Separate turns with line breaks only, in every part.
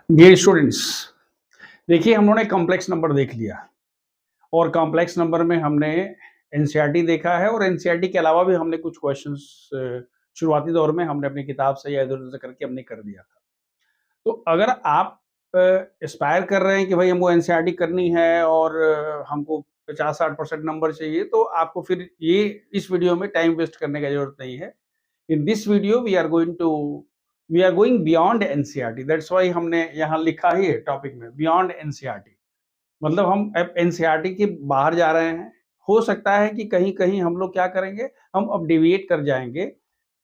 Dear students, देखिए हम लोगों ने कॉम्प्लेक्स नंबर देख लिया और कॉम्प्लेक्स नंबर में हमने एनसीईआरटी देखा है और एनसीईआरटी के अलावा भी हमने कुछ क्वेश्चंस शुरुआती दौर में हमने अपनी किताब से या इधर-उधर से करके हमने कर दिया था। तो अगर आप एस्पायर कर रहे हैं कि भाई हमको एनसीईआरटी करनी है और हमको 50-60% नंबर चाहिए, तो आपको फिर ये इस वीडियो में टाइम वेस्ट करने की ज़रूरत नहीं है। In this video we are going beyond NCERT, that's why हमने यहाँ लिखा ही है टॉपिक में बियॉन्ड एनसीईआरटी। मतलब हम अब एनसीईआरटी के बाहर जा रहे हैं। हो सकता है कि कहीं-कहीं हम लोग क्या करेंगे, हम अब डेविएट कर जाएँगे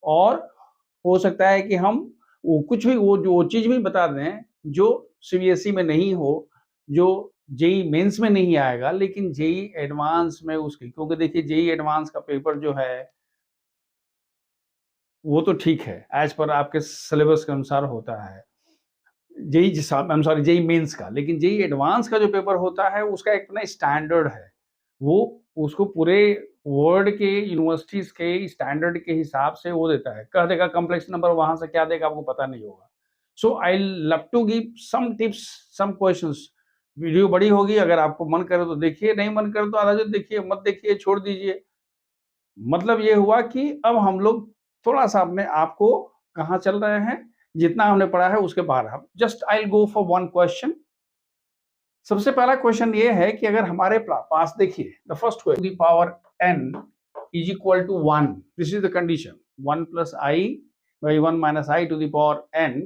और हो सकता है कि हम वो कुछ भी वो चीज़ भी बता दें जो सीबीएसई में नहीं हो, जो जेईई मेंस में नहीं आएगा, लेकिन जेईई एडवांस में उसकी, क्योंकि देखिए जेईई एडवांस का पेपर जो है वो तो ठीक है, एज़ पर आपके सिलेबस के अनुसार होता है। जेईई मेंस का, लेकिन जेईई एडवांस का जो पेपर होता है उसका एक अपना स्टैंडर्ड है। वो उसको पूरे वर्ल्ड के यूनिवर्सिटीज़ के स्टैंडर्ड के हिसाब से वो देता है। कह देगा कॉम्प्लेक्स नंबर, वहाँ से क्या देगा आपको पता नहीं होगा। So I love to give some tips, some questions. Video बड़ी होगी, अगर आपको मन करे तो देखिए, नहीं मन करे तो आधा जो देखिए, मत देखिए, छोड़ दीजिए। मतलब ये हुआ कि अब हम लोग थोड़ा-सा अपने आप को कहाँ चल रहे हैं, जितना हमने पढ़ा है उसके बाहर। हम just I will go for one question. सबसे पहला क्वेश्चन ये है कि अगर हमारे पास देखिए the first question, to the power n is equal to 1, this is the condition, 1 plus I by 1 minus I to the power n,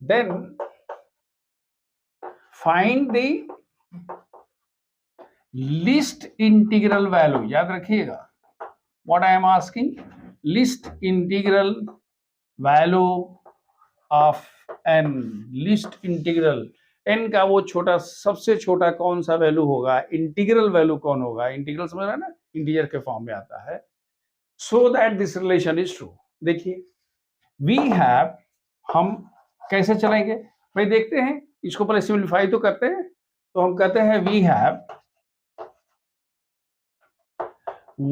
then find the least integral value. याद रखिएगा, what I am asking, least integral value of n, least integral n का वो छोटा, सबसे छोटा कौन सा value होगा, इंटीग्रल वैल्यू कौन होगा। इंटीग्रल समझ रहे हैं ना, इंटीजर के फॉर्म में आता है। So that this relation is true. देखिए वी हैव, हम कैसे चलेंगे भाई, देखते हैं, इसको पहले सिंप्लीफाई तो करते हैं। तो हम कहते हैं we have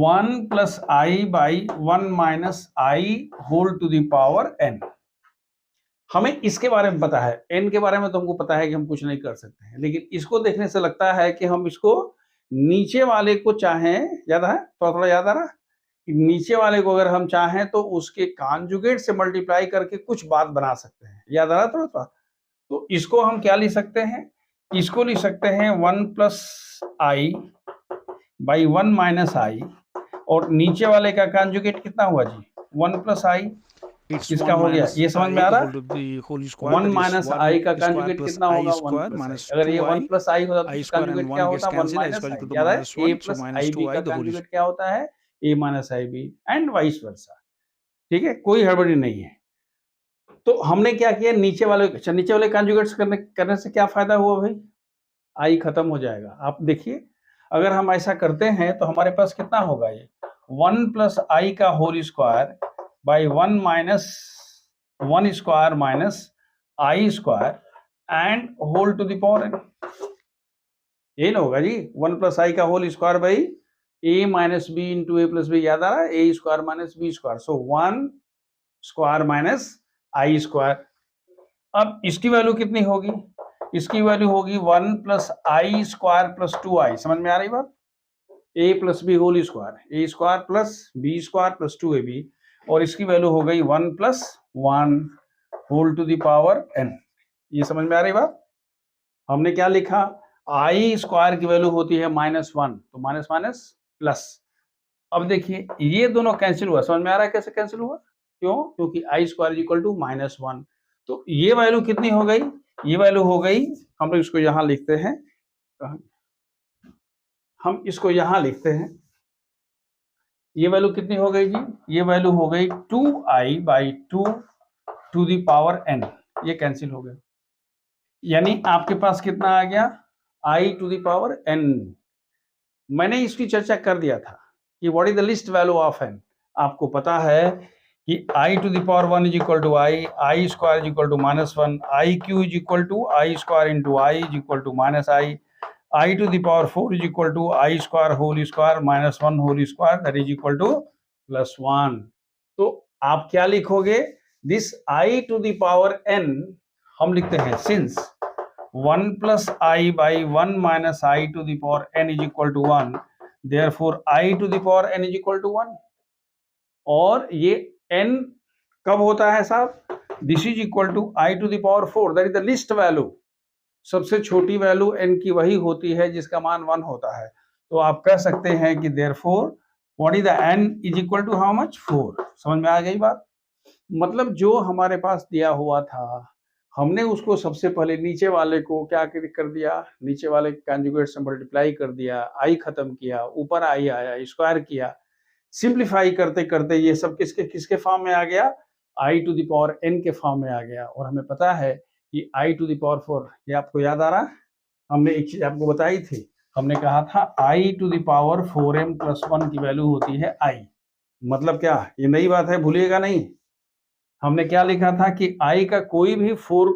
1 plus I by 1 minus I whole to the power n। हमें इसके बारे में पता है, n के बारे में तो हमको पता है कि हम कुछ नहीं कर सकते हैं, लेकिन इसको देखने से लगता है कि हम इसको नीचे वाले को चाहें, याद है, थोड़ा-थोड़ा याद आ रहा है? नीचे वाले को अगर हम चाहें तो उसके कॉन्जुगेट से मल्टीप्लाई करके कुछ बात बना सकते हैं। याद आ रहा है थोड़ा-सा? तो इसको हम क्या लिख सकते हैं? इसको लिख सकते हैं 1 प्लस आई बाई 1 माइनस आई, और नीचे वाले का कॉन्जुगेट कितना हुआ जी? 1 प्लस आई। किसका हो गया? ये समझ में आ रहा है? 1 माइनस आई का कॉन्जुगेट कितना होगा? 1 प्लस आई। अगर ये 1 प्लस आई होता तो इसका कॉन्जुगेट क्या होता? 1 माइनस आई। याद है? ए प्लस आई बी का कॉन्जुगेट क्या होता है? A minus i b, and vice versa. ठीक है, कोई हड़बड़ी नहीं है। तो हमने क्या किया, नीचे वाले, अच्छा नीचे वाले कॉन्जुगेट्स करने से क्या फायदा हुआ भाई? आई खत्म हो जाएगा। आप देखिए, अगर हम ऐसा करते हैं तो हमारे पास कितना होगा ये 1 प्लस आई का whole square by 1 minus 1 square minus I square and whole to the power n। ये ना होगा जी, 1 प्लस आई का whole square by A minus B into A plus B. याद आ रहा है? ए square minus B square, so 1 square minus आई square. अब इसकी वैल्यू कितनी होगी? इसकी वैल्यू होगी 1 plus I square plus 2 I. समझ में आ रही बात? A plus b whole square, a square plus b square plus 2ab, और इसकी वैल्यू हो गई 1 plus 1 whole to the power n। ये समझ में आ रही बात? हमने क्या लिखा, आई स्क्वायर की वैल्यू होती है -1, तो माइनस माइनस प्लस। अब देखिए ये दोनों कैंसिल हुआ। समझ में आ रहा है कैसे कैंसिल हुआ? क्यों? क्योंकि आई स्क्वायर इज इक्वल टू -1। तो ये वैल्यू कितनी हो गई? ये वैल्यू हो गई, हम लोग इसको यहां लिखते हैं, हम इसको यहां लिखते हैं। ये वैल्यू कितनी हो गई जी? ये वैल्यू हो गई 2i by 2 to the power n। ये कैंसिल हो गया, यानी आपके पास कितना आ गया? i to the power n। मैंने इसकी चर्चा कर दिया था कि what is the least value of n। आपको पता है कि i to the power 1 is equal to I square is equal to -1, I cube is equal to I square into I is equal to -i, I to the power 4 is equal to I square whole square -1 whole square, that is equal to +1। तो आप क्या लिखोगे? This I to the power n हम लिखते हैं since 1 plus I by 1 minus I to the power n is equal to 1, therefore I to the power n is equal to 1। और ये n कब होता है साहब? This is equal to I to the power 4, that is the least value. सबसे छोटी value n की वही होती है जिसका मान 1 होता है। तो आप कह सकते हैं कि therefore what is the n is equal to how much? 4। समझ में आ गई बात? मतलब जो हमारे पास दिया हुआ था, हमने उसको सबसे पहले नीचे वाले को क्या कर दिया, नीचे वाले कॉन्जुगेट से मल्टीप्लाई कर दिया, आई खत्म किया, ऊपर आई आया, स्क्वायर किया, सिंप्लीफाई करते करते ये सब किसके किसके फॉर्म में आ गया? आई टू द पावर n के फॉर्म में आ गया। और हमें पता है कि आई टू द पावर 4, ये आपको याद आ रहा? हमने एक चीज आपको बताई थी, हमने कहा था i to the power 4m plus 1 की वैल्यू होती है आई। मतलब क्या? ये नई बात है, भूलिएगा नहीं। हमने क्या लिखा था कि i का कोई भी 4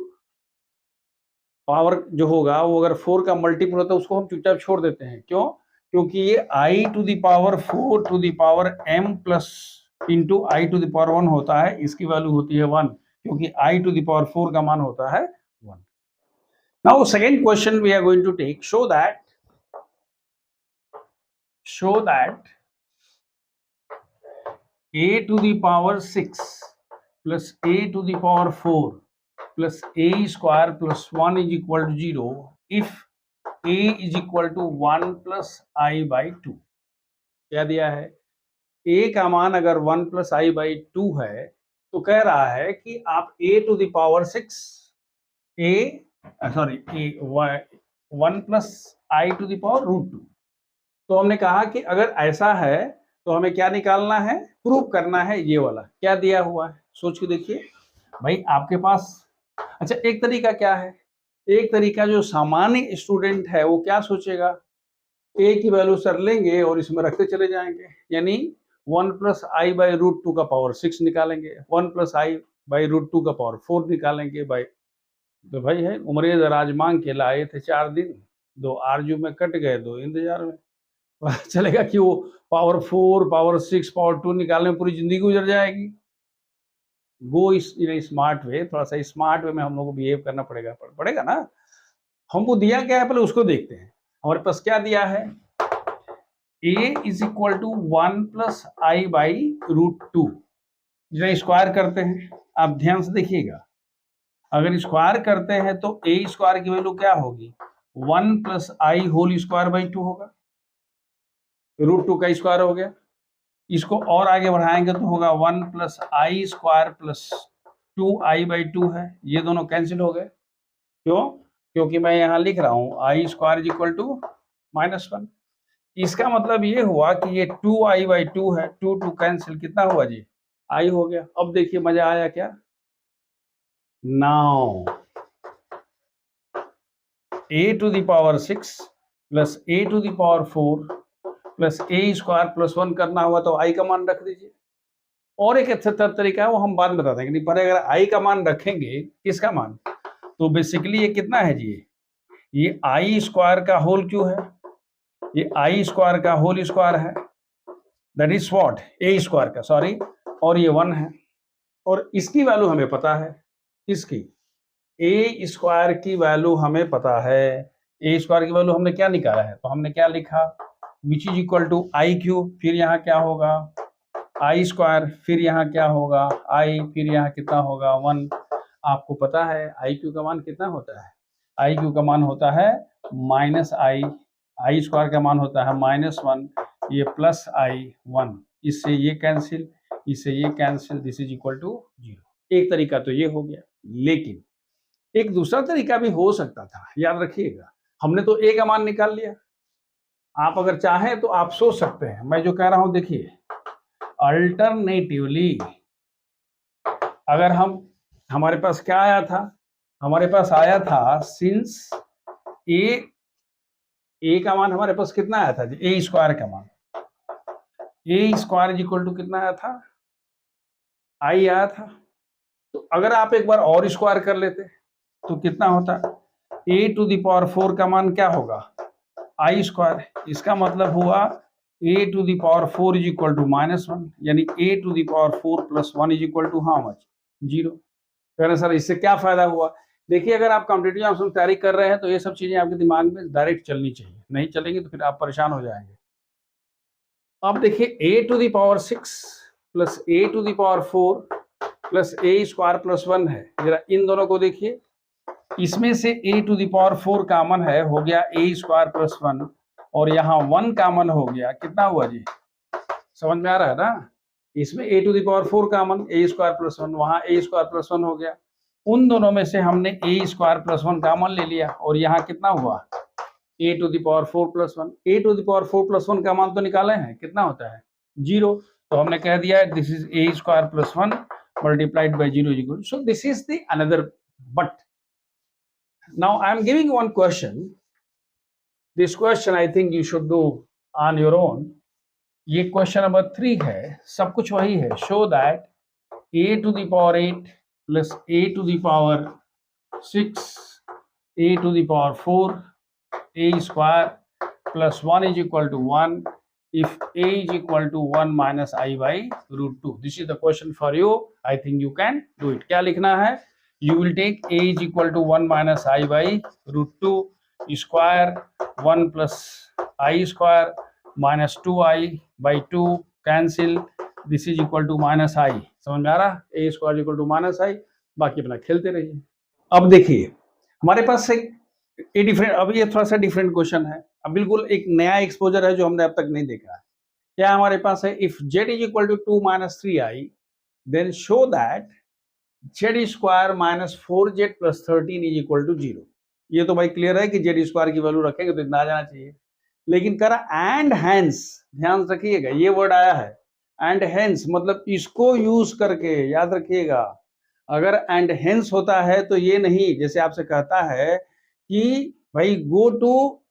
पावर जो होगा वो अगर 4 का मल्टीपल होता है उसको हम चुपचाप छोड़ देते हैं। क्यों? क्योंकि ये i to the power 4 to the power m plus into I to the power 1 होता है, इसकी वैल्यू होती है 1, क्योंकि i टू द पावर 4 का मान होता है 1। Now second question we are going to take, show that a to the power 6 plus a to the power 4 plus a square plus 1 is equal to 0 if a is equal to 1 plus I by 2। क्या दिया है? a का मान अगर 1 plus I by 2 है तो कह रहा है कि आप a to the power 6 1 plus I to the power root 2। तो हमने कहा कि अगर ऐसा है तो हमें क्या निकालना है? प्रूव करना है ये वाला। क्या दिया हुआ है सोच के देखिए भाई आपके पास। अच्छा, एक तरीका क्या है? एक तरीका जो सामान्य स्टूडेंट है वो क्या सोचेगा, a की वैल्यू सर लेंगे और इसमें रखते चले जाएंगे, यानी 1 प्लस आई बाई रूट 2 का पावर 6 निकालेंगे, 1 प्लस आई बाई रूट 2 का पावर 4 निकालेंगे। भाई तो भाई है उमरे दराज मांग के लाए थे 4 दिन, 2 आरजू में कट गए, 2 इंतजार में। चलेगा कि वो पावर 4 पावर 6 पावर 2 निकालने में पूरी जिंदगी गुजर जाएगी। गो इस इन स्मार्ट वे, थोड़ा सा स्मार्ट वे में हम लोग को बिहेव करना पड़ेगा ना। हमको दिया क्या है पहले उसको देखते हैं। हमारे पास क्या दिया है? a is equal to 1 plus I by root 2। जरा स्क्वायर करते हैं, आप ध्यान से देखिएगा। अगर स्क्वायर करते हैं तो a स्क्वायर की वैल्यू क्या होगी? 1 plus I whole square by 2 होगा, रूट 2 का स्क्वायर हो गया। इसको और आगे बढ़ाएंगे तो होगा 1 plus I square plus 2 I by 2 है, ये दोनों कैंसिल हो गए। क्यों? क्योंकि मैं यहाँ लिख रहा हूँ आई स्क्वायर इज इक्वल टू -1। इसका मतलब ये हुआ कि ये 2 आई बाई 2 है, 2 2 कैंसिल, कितना हुआ जी? आई हो गया। अब देखिए मजा आया क्या? Now a to the power 6 plus a to the power 4 plus a square plus 1 करना हुआ तो i का मान रख दीजिए। और एक अच्छा तरीका है वो हम बाद में बता देंगे, पर अगर i का मान रखेंगे, किसका मान? तो बेसिकली ये कितना है जी? ये आई स्क्वायर का होल क्यों है? ये आई स्क्वायर का होल स्क्वायर है, that is what? A square का, सॉरी, और ये 1 है। और इसकी वैल्यू हमें पता है, इसकी ए स्क्वायर की वैल्यू हमें पता है। ए स्क्वायर की वैल्यू हमने क्या निकाला है? तो हमने क्या लिखा? Which is equal to I cube, फिर यहाँ क्या होगा? आई स्क्वायर, फिर यहाँ क्या होगा? आई, फिर यहाँ कितना होगा? 1। आपको पता है आई क्यू का मान कितना होता है? आई क्यू का मान होता है माइनस आई स्क्वायर का मान होता है -1, ये प्लस आई 1, इससे ये कैंसिल, इससे ये cancel, this is equal to 0। एक तरीका तो ये हो गया, लेकिन एक दूसरा तरीका भी हो सकता था, याद रखिएगा। हमने तो ए का मान निकाल लिया, आप अगर चाहें तो आप सोच सकते हैं। मैं जो कह रहा हूं देखिए, अल्टरनेटिवली अगर हमारे पास क्या आया था? हमारे पास आया था सिंस ए का मान हमारे पास कितना आया था जी? ए स्क्वायर का मान, ए स्क्वायर इज इक्वल टू कितना आया था? आई आया था। तो अगर आप एक बार और स्क्वायर कर लेते तो कितना होता? ए टू द पावर 4 का मान क्या होगा? I square. इसका मतलब हुआ a to the power 4 is equal to -1, यानी a to the power 4 plus 1 is equal to how much? 0। कह रहे सर इससे क्या फायदा हुआ? देखिए अगर आप कॉम्पिटिटिव एग्जाम की तैयारी कर रहे हैं तो ये सब चीजें आपके दिमाग में डायरेक्ट चलनी चाहिए, नहीं चलेंगी तो फिर आप परेशान हो जाएंगे। अब देखिए a⁴ plus a⁴ plus a² + 1 है, जरा इन दोनों को देखिए, इसमें से a⁴ कॉमन है, हो गया a² + 1 और यहाँ 1 कॉमन हो गया, कितना हुआ जी, समझ में आ रहा है ना। इसमें a⁴ कॉमन a² + 1, वहां a² + 1 हो गया, उन दोनों में से हमने a² + 1 कॉमन ले लिया और यहाँ कितना हुआ a⁴ + 1। a⁴ + 1 का मान तो निकाले हैं, कितना होता है 0, तो हमने कह दिया this is a² + 1 multiplied by 0 so this is the another. But now I am giving one question. This question I think you should do on your own. ये क्वेश्चन नंबर 3 है, सब कुछ वही है। Show that a⁴ plus a⁴ 6 a⁴ plus 1 is equal to 1 if a is equal to 1 minus I by √2. This is the question for you. I think you can do it. क्या लिखना है, you will take a is equal to 1 minus I by √2 square 1 plus I square minus 2I by 2 cancel, this is equal to minus I. समझ में आ रहा, a square equal to minus I, बाकी अपना खेलते रहिए। अब देखिए हमारे पास एक डिफरेंट, अब ये थोड़ा सा डिफरेंट क्वेश्चन है, अब बिल्कुल एक नया एक्सपोजर है जो हमने अब तक नहीं देखा है। क्या हमारे पास है, if z is equal to 2 - 3i then show that z² - 4z + 13 is equal to 0। ये तो भाई क्लियर है कि z² की वैल्यू रखेंगे तो इतना आ जाना चाहिए, लेकिन कह रहा एंड हेंस, ध्यान रखिएगा ये वर्ड आया है एंड हेंस, मतलब इसको यूज करके, याद रखिएगा अगर एंड हेंस होता है तो ये नहीं, जैसे आपसे कहता है कि भाई go to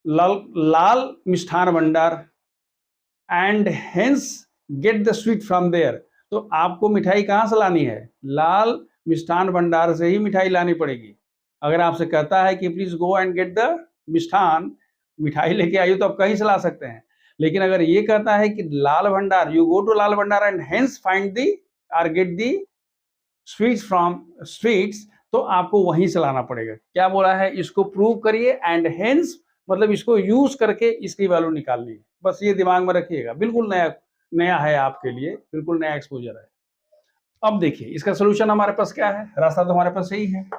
Lal Mishthan Bhandar and hence get the sweet from there, तो आपको मिठाई कहां से लानी है, लाल मिष्ठान भंडार से ही मिठाई लानी पड़ेगी। अगर आपसे कहता है कि please go and get the मिष्ठान, मिठाई लेके आइए, तो आप कहीं से ला सकते हैं, लेकिन अगर ये कहता है कि लाल भंडार, यू गो टू लाल भंडार एंड हेंस फाइंड दी और get the sweets from sweets, तो आपको वहीं से लाना पड़ेगा। क्या बोला है, इसको प्रूव करिए एंड हेंस मतलब इसको यूज करके इसकी वैल्यू निकालनी है, बस ये दिमाग में रखिएगा, बिल्कुल नया है आपके लिए, बिल्कुल नया एक्सपोजर है। अब देखिए इसका सोल्यूशन हमारे पास क्या है, रास्ता तो हमारे पास यही है,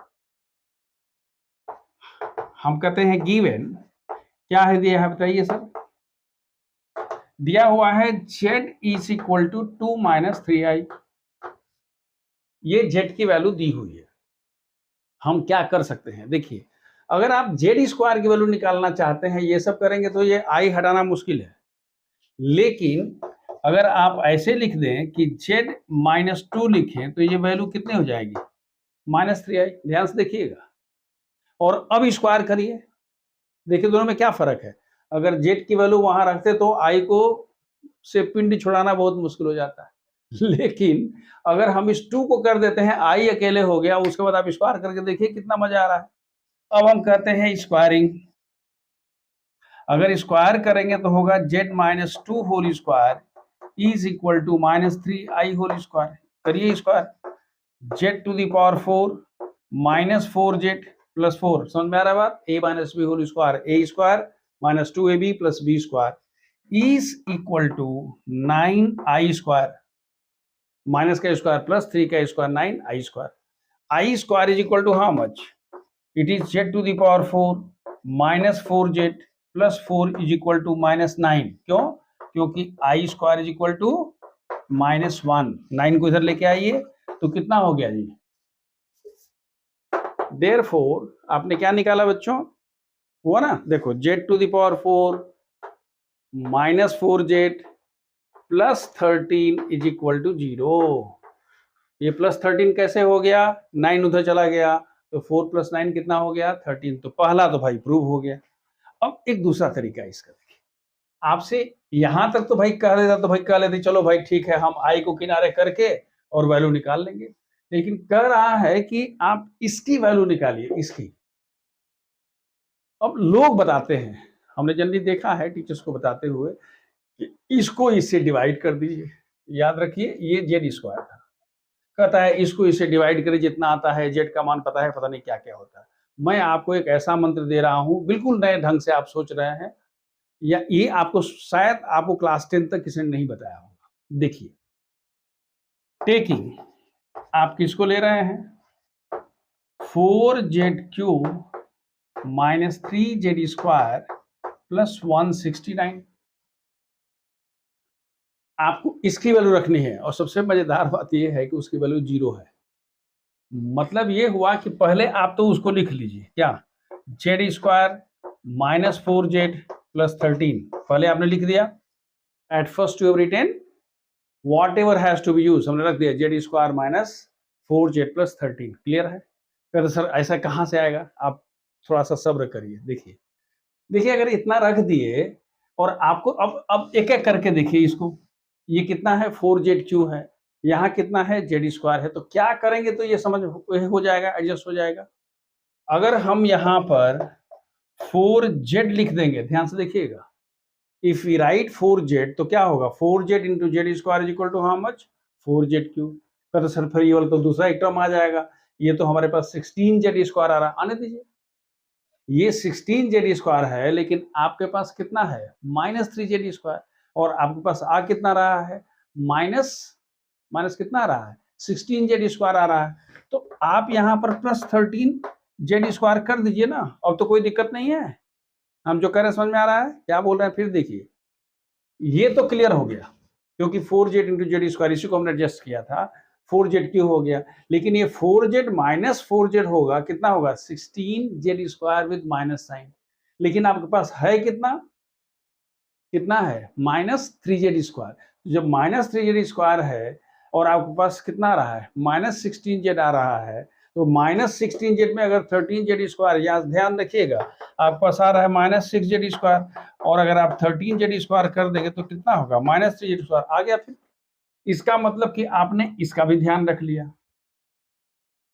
हम कहते हैं गिवन, क्या है दिया है बताइए सर, दिया हुआ है z is equal to 2 - 3i, ये z की वैल्यू दी हुई है। हम क्या कर सकते हैं, देखिए अगर आप z² की वैल्यू निकालना चाहते हैं, ये सब करेंगे तो ये i हटाना मुश्किल है, लेकिन अगर आप ऐसे लिख दें कि z - 2 लिखें तो ये वैल्यू कितनी हो जाएगी -3i, ध्यान से देखिएगा, और अब स्क्वायर करिए, देखिए दोनों में क्या फर्क है, अगर z की वैल्यू वहां रखते तो i को से पिंड छुड़ाना बहुत मुश्किल हो जाता है, लेकिन अगर हम इस 2 को कर देते हैं, i अकेले हो गया, उसके बाद आप स्क्वायर करके देखिए कितना मजा आ रहा है। अब हम कहते हैं स्क्वायरिंग, अगर स्क्वायर करेंगे तो होगा z - 2 whole square is equal to -3i whole square, करिए स्क्वायर, z⁴ -4z + 4, समझ में आ रहा है बात, a - b whole square, a² - 2ab + b square is equal to 9i², minus का स्क्वायर प्लस 3 का square 9i², i² is equal to how much, it is z⁴ -4z + 4 is equal to -9, क्यों, क्योंकि i² इज इक्वल टू -1, 9 को इधर लेके आइए तो कितना हो गया जी, देयरफॉर आपने क्या निकाला बच्चों, हुआ ना, देखो z⁴ -4z + 13 is equal to 0, ये +13 कैसे हो गया, 9 उधर चला गया तो 4 + 9 कितना हो गया 13, तो पहला तो भाई प्रूव हो गया। अब एक दूसरा तरीका इसका देखिए, आपसे यहां तक तो भाई कह देता तो भाई कह लेते चलो भाई ठीक है, हम i को किनारे करके और वैल्यू निकाल लेंगे, लेकिन कह रहा है कि आप इसकी वैल्यू निकालिए, इसकी। अब लोग बताते हैं, हमने जनरली देखा है टीचर्स को बताते हुए कि इसको इससे डिवाइड कर दीजिए, याद रखिए ये z² था, कहता है इसको इससे डिवाइड करे जितना आता है, जेड का मान पता है, पता नहीं क्या क्या होता है। मैं आपको एक ऐसा मंत्र दे रहा हूँ, बिल्कुल नए ढंग से आप सोच रहे हैं, या ये आपको शायद आपको क्लास 10 तक किसी ने नहीं बताया होगा। देखिए, टेकिंग आप किसको ले रहे हैं, 4z³ माइनस 3z² प्लस 169। आपको इसकी वैल्यू रखनी है, और सबसे मजेदार बात यह है कि उसकी वैल्यू 0 है। मतलब ये हुआ कि पहले आप तो उसको लिख लीजिए, क्या, z² माइनस 4z प्लस 13 पहले आपने लिख दिया। At first you have written whatever has to be use, हमने रख दिया z² minus 4z plus 13। Clear है? कहते सर ऐसा कहां से आएगा, आप थोड़ा सा सब्र करिए। देखिए देखिए, अगर इतना रख दिए और आपको अब एक एक करके देखिए इसको, ये कितना है, 4z³ है, यहाँ कितना है, z², है, तो क्या करेंगे तो ये समझ हो जाएगा, एडजस्ट हो जाएगा। अगर हम यहाँ पर 4z लिख देंगे, ध्यान से देखिएगा, इफ वी राइट 4z तो क्या होगा, 4z into z² is equal to how much, 4z³। तो सर फिर ये वाला तो दूसरा एक टर्म आ जाएगा, ये तो हमारे पास 16z² आ रहा, आने दीजिए। ये 16z² है, लेकिन आपके पास कितना है, माइनस 3z², और आपके पास आ कितना रहा है, माइनस कितना आ रहा है, 16z² आ रहा है। तो आप यहाँ पर प्लस 13z² कर दीजिए ना, अब तो कोई दिक्कत नहीं है। हम जो कह रहे हैं समझ में आ रहा है, क्या बोल रहे हैं, फिर देखिए, ये तो क्लियर हो गया, क्योंकि 4z इंटू z² इसी को हमने एडजस्ट किया था, 4z³ हो गया। लेकिन ये 4z माइनस 4z होगा, कितना होगा, 16z² विद माइनस साइन। लेकिन आपके पास है कितना, कितना है, माइनस 3z²। जब माइनस 3z² है और आपके पास कितना आ रहा है, माइनस 16z आ रहा है, तो माइनस 16z में अगर 13z², यहाँ ध्यान रखिएगा, आपके पास आ रहा है माइनस 6z², और अगर आप 13z² कर देंगे तो कितना होगा, माइनस 3z² आ गया। फिर इसका मतलब कि आपने इसका भी ध्यान रख लिया।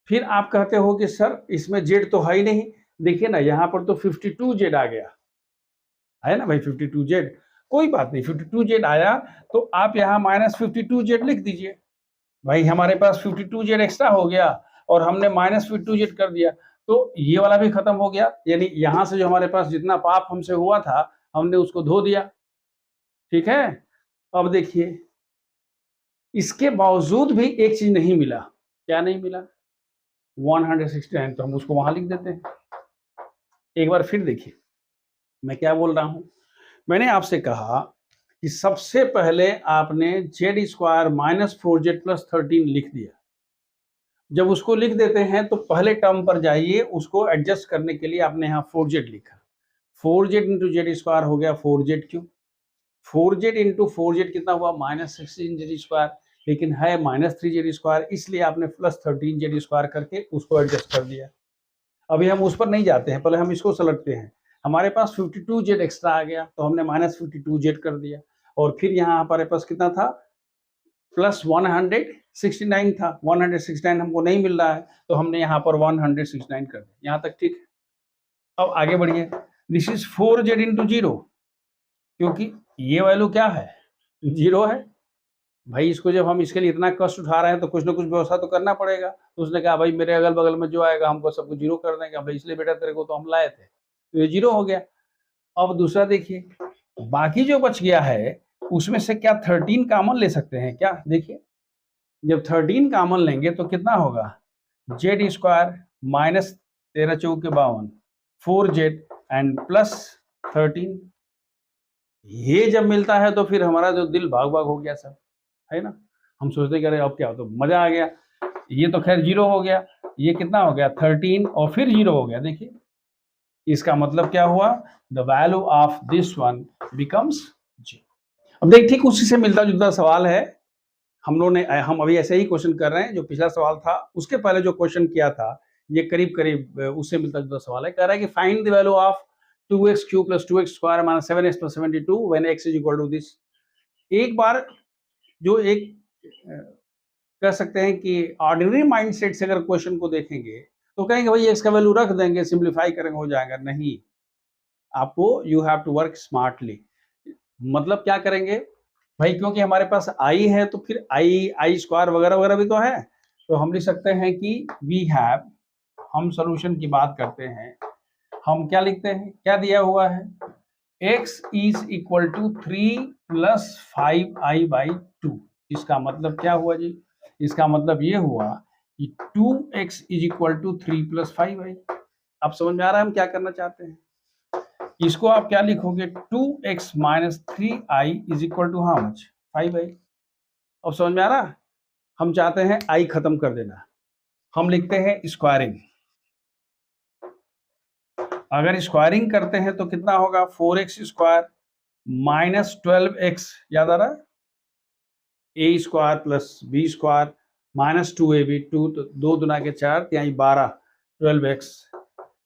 फिर आप कहते हो कि सर इसमें z तो है ही नहीं, देखिए ना यहाँ पर तो 52z आ गया है ना भाई, 52z, कोई बात नहीं, 52z आया तो आप यहाँ माइनस 52z लिख दीजिए। भाई हमारे पास 52z एक्स्ट्रा हो गया और हमने माइनस 52z कर दिया, तो ये वाला भी खत्म हो गया, यानी यहां से जो हमारे पास जितना पाप हमसे हुआ था हमने उसको धो दिया। ठीक है, अब देखिए, इसके बावजूद भी एक चीज नहीं मिला, क्या नहीं मिला, 169, तो हम उसको वहां लिख देते हैं। एक बार फिर देखिए मैं क्या बोल रहा हूं, मैंने आपसे कहा कि सबसे पहले आपने z² माइनस 4z प्लस 13 लिख दिया। जब उसको लिख देते हैं तो पहले टर्म पर जाइए, उसको एडजस्ट करने के लिए आपने यहाँ 4z लिखा, 4z इंटू z² हो गया 4z³, 4z इंटू 4z कितना हुआ, माइनस 16z², लेकिन है माइनस 3z², इसलिए आपने प्लस 13z² करके उसको एडजस्ट कर दिया। अभी हम उस पर नहीं जाते हैं, पहले हम इसको सलटते हैं। हमारे पास 52z एक्स्ट्रा आ गया तो हमने माइनस 52z कर दिया, और फिर यहाँ हमारे पास कितना था, प्लस 169 था, 169 हमको नहीं मिल रहा है तो हमने यहाँ पर 169 कर दिया। यहाँ तक ठीक है। अब आगे बढ़िए, दिस इज 4z इंटू 0, क्योंकि ये वैल्यू क्या है, 0 है। भाई इसको जब हम इसके लिए इतना कष्ट उठा रहे हैं तो कुछ ना कुछ व्यवस्था तो करना पड़ेगा। तो उसने कहा भाई मेरे अगल बगल में जो आएगा हमको सबको 0 कर देंगे। भाई इसलिए बेटा तेरे को तो हम लाए थे, तो ये 0 हो गया। अब दूसरा देखिए, बाकी जो बच गया है उसमें से क्या 13 कॉमन ले सकते हैं क्या, देखिए जब 13 कॉमन लेंगे तो कितना होगा, z² माइनस 13 चौके 52, 4z एंड प्लस 13। ये जब मिलता है तो फिर हमारा जो दिल भाग भाग हो गया सब, है ना। हम सोचते कि अरे अब क्या हो, तो मजा आ गया। ये तो खैर 0 हो गया, ये कितना हो गया 13 और फिर 0 हो गया। देखिए इसका मतलब क्या हुआ, the value of this one becomes 0। अब देख ठीक उसी से मिलता जुलता सवाल है, हम अभी ऐसे ही क्वेश्चन कर रहे हैं। जो पिछला सवाल था उसके पहले जो क्वेश्चन किया था ये करीब करीब उससे मिलता जुलता सवाल है। कह रहा है कि find the value of 2x³ plus 2x² minus 7x plus 72 when x is equal to this. एक बार जो एक कह सकते हैं कि ऑर्डिनरी माइंडसेट से अगर क्वेश्चन को देखेंगे तो कहेंगे भाई x का वैल्यू रख देंगे, सिंप्लीफाई करेंगे हो जाएगा। नहीं, आपको you have to work smartly. मतलब क्या करेंगे भाई, क्योंकि हमारे पास i है तो फिर i² वगैरह वगैरह भी तो है, तो हम लिख सकते हैं कि वी हैव, हम सॉल्यूशन की बात करते हैं, हम क्या लिखते हैं, क्या दिया हुआ है, x is equal to 3 plus 5i/2। इसका मतलब क्या हुआ जी, इसका मतलब ये हुआ कि 2x is equal to 3 plus 5i। अब समझ में आ रहा है हम क्या करना चाहते हैं। इसको आप क्या लिखोगे, 2x minus 3i is equal to how much, 5i। अब समझ में आ रहा है, हम चाहते हैं i खत्म कर देना, हम लिखते हैं स्क्वायरिंग। अगर स्क्वायरिंग करते हैं तो कितना होगा, 4x स्क्वायर माइनस 12x, याद आ रहा है, ए square plus b square minus 2ab, 2 तो 2 दुना के 4 यानी 12, 12x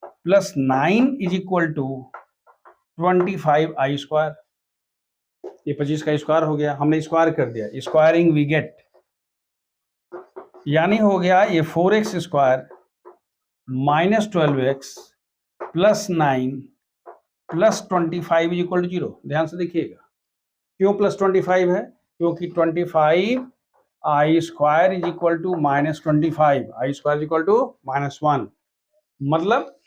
plus 9 is equal to 25i square. ये 25 का स्क्वायर हो गया, हमने स्क्वायर कर दिया, स्क्वायरिंग वी गेट, यानी हो गया ये 4x square minus 12x plus 9 plus 25 is equal to 0। ध्यान से देखिएगा, क्यों प्लस 25 है, क्योंकि 25 i square is equal to minus 25, i square is equal to -1। मतलब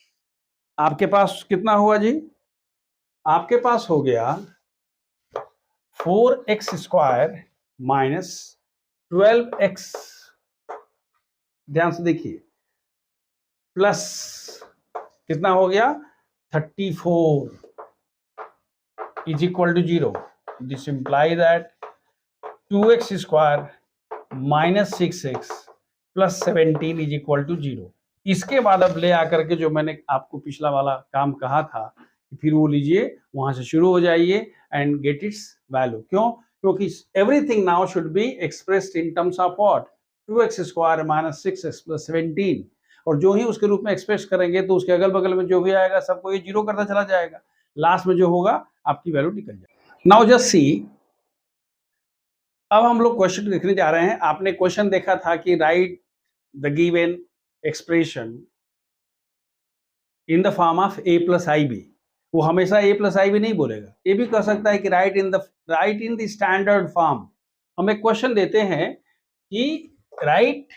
आपके पास कितना हुआ जी, आपके पास हो गया 4x स्क्वायर माइनस 12x, ध्यान से देखिए, प्लस कितना हो गया 34 is equal to 0। This imply that 2x square minus 6x plus 17 is equal to 0। इसके बाद अब ले आकर के जो मैंने आपको पिछला वाला काम कहा था, फिर वो लीजिए, वहां से शुरू हो जाइए एंड गेट इट्स वैल्यू। क्यों, क्योंकि everything now should be expressed in terms of what, 2x square minus 6x plus 17। और जो ही उसके रूप में एक्सप्रेस करेंगे तो उसके अगल बगल में जो भी आएगा सबको ये 0 करता चला जाएगा, लास्ट में जो होगा आपकी वैल्यू निकल जाएगी। नाउ जस्ट सी, अब हम लोग क्वेश्चन देखने जा रहे हैं। आपने क्वेश्चन देखा था कि write the given expression in the form of a plus i b. वो हमेशा a प्लस आई बी नहीं बोलेगा, ये भी कह सकता है कि write in the standard form. हम एक क्वेश्चन देते हैं कि write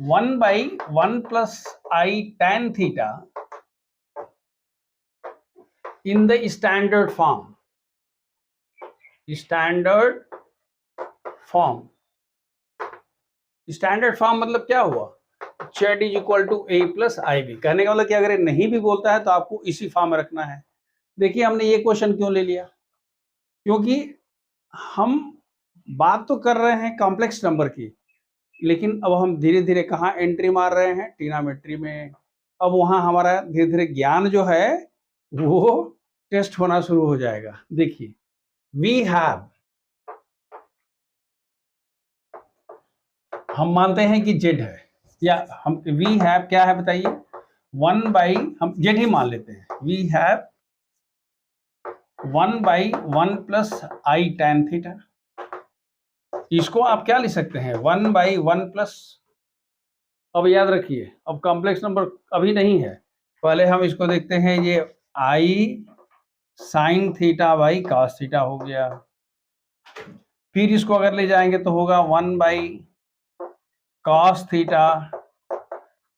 1/1 plus i tan theta in the standard form. Standard form, standard form मतलब क्या हुआ, z is equal to a plus i b. कहने का मतलब कि अगर ये नहीं भी बोलता है तो आपको इसी फॉर्म में रखना है। देखिए हमने ये क्वेश्चन क्यों ले लिया, क्योंकि हम बात तो कर रहे हैं कॉम्प्लेक्स नंबर की, लेकिन अब हम धीरे धीरे कहाँ एंट्री मार रहे हैं, ट्रिग्नोमेट्री में। अब वहां हमारा धीरे धीरे ज्ञान जो है वो टेस्ट होना शुरू हो जाएगा। देखिए वी हैव, हम मानते हैं कि z है, या हम वी हैव क्या है बताइए, 1/, हम z ही मान लेते हैं, we have 1/1 plus i tan theta. इसको आप क्या लिख सकते हैं, 1/1 प्लस, अब याद रखिए अब कॉम्प्लेक्स नंबर अभी नहीं है, पहले हम इसको देखते हैं, ये i sine theta by cos theta हो गया। फिर इसको अगर ले जाएंगे तो होगा 1/cos theta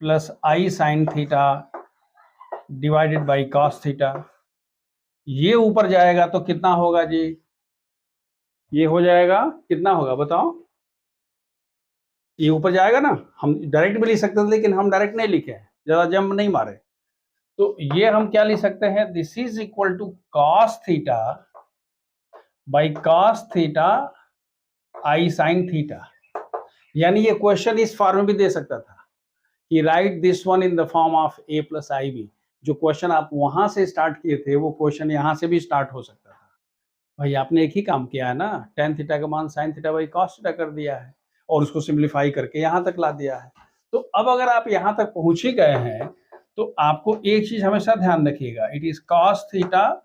plus i sine theta divided by cos theta. ये ऊपर जाएगा तो कितना होगा जी, ये हो जाएगा, कितना होगा बताओ, ये ऊपर जाएगा ना। हम डायरेक्ट भी लिख सकते थे लेकिन हम डायरेक्ट नहीं लिखे, ज्यादा जंप नहीं मारे, तो ये हम क्या लिख सकते हैं, this is equal to cos theta by cos theta i sine theta. यानी ये क्वेश्चन इस फॉर्म में भी दे सकता था कि write this one in the form of a plus i b. जो क्वेश्चन आप वहां से स्टार्ट किए थे वो क्वेश्चन यहाँ से भी स्टार्ट हो सकता था। भाई आपने एक ही काम किया है ना, tan थीटा का मान sin theta by cos theta कर दिया है और उसको सिंप्लीफाई करके यहाँ तक ला दिया है। तो अब अगर आप यहाँ तक पहुंच ही गए हैं तो आपको एक चीज हमेशा ध्यान रखिएगा, it is cos theta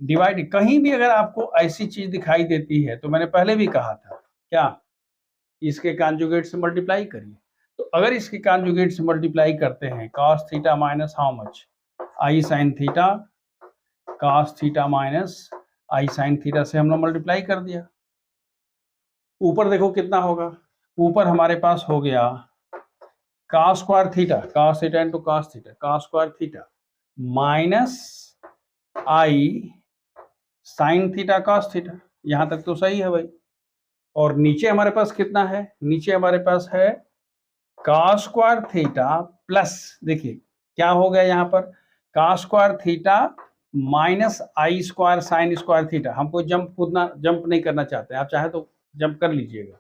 divide, कहीं भी अगर आपको ऐसी चीज दिखाई देती है तो मैंने पहले भी कहा था क्या, इसके कॉन्जुगेट से मल्टीप्लाई करिए। तो अगर इसके कॉन्जुगेट से मल्टीप्लाई करते हैं, cos theta minus how much I sine theta, cos theta minus i sine theta से हमने मल्टीप्लाई कर दिया, ऊपर देखो कितना होगा ऊपर हमारे पास हो गया cos square theta, cos theta into cos theta, cos square theta minus i sine theta cos theta. यहां तक तो सही है भाई। और नीचे हमारे पास कितना है? नीचे हमारे पास है cos स्क्वायर थीटा प्लस, देखिए क्या हो गया यहाँ पर, cos स्क्वायर थीटा माइनस आई स्क्वायर साइन स्क्वायर थीटा। हमको जंप नहीं करना चाहते, आप चाहे तो जंप कर लीजिएगा।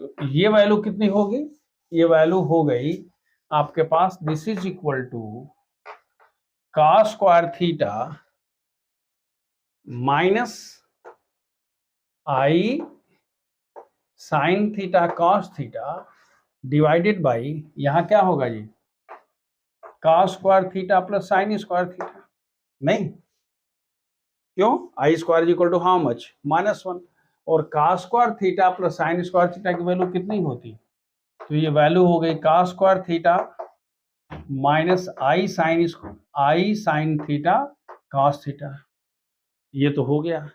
तो ये वैल्यू कितनी होगी? ये वैल्यू हो गई आपके पास, this is equal to cos square theta minus i sine theta cos theta divided by, यहां क्या होगा जी, cos square theta plus sine square theta. नहीं, क्यों? I square equal to how much? -1। और cos square theta plus sine square theta की value कितनी होती? तो ये वैल्यू हो गई cos square theta minus i sine theta cos theta. ये तो हो गया,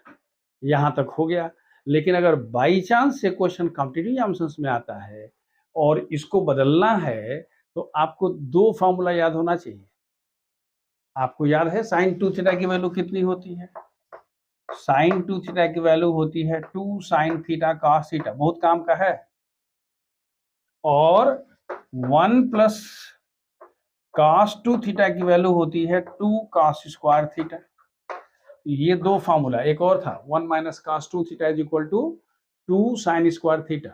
यहां तक हो गया। लेकिन अगर बाई चांस से क्वेश्चन कॉम्पिटिटिव एग्जामिनेशंस में आता है और इसको बदलना है, तो आपको दो फॉर्मूला याद होना चाहिए। आपको याद है साइन 2 थीटा की वैल्यू कितनी होती है? साइन 2 थीटा की वैल्यू होती है 2 साइन थीटा cos थीटा, बहुत काम का है। और 1 प्लस cos 2 थीटा की वैल्यू होती है 2 cos स्क्वायर थीटा। ये दो फार्मूला, एक और था 1 minus cos 2 theta is equal to 2 sine square theta.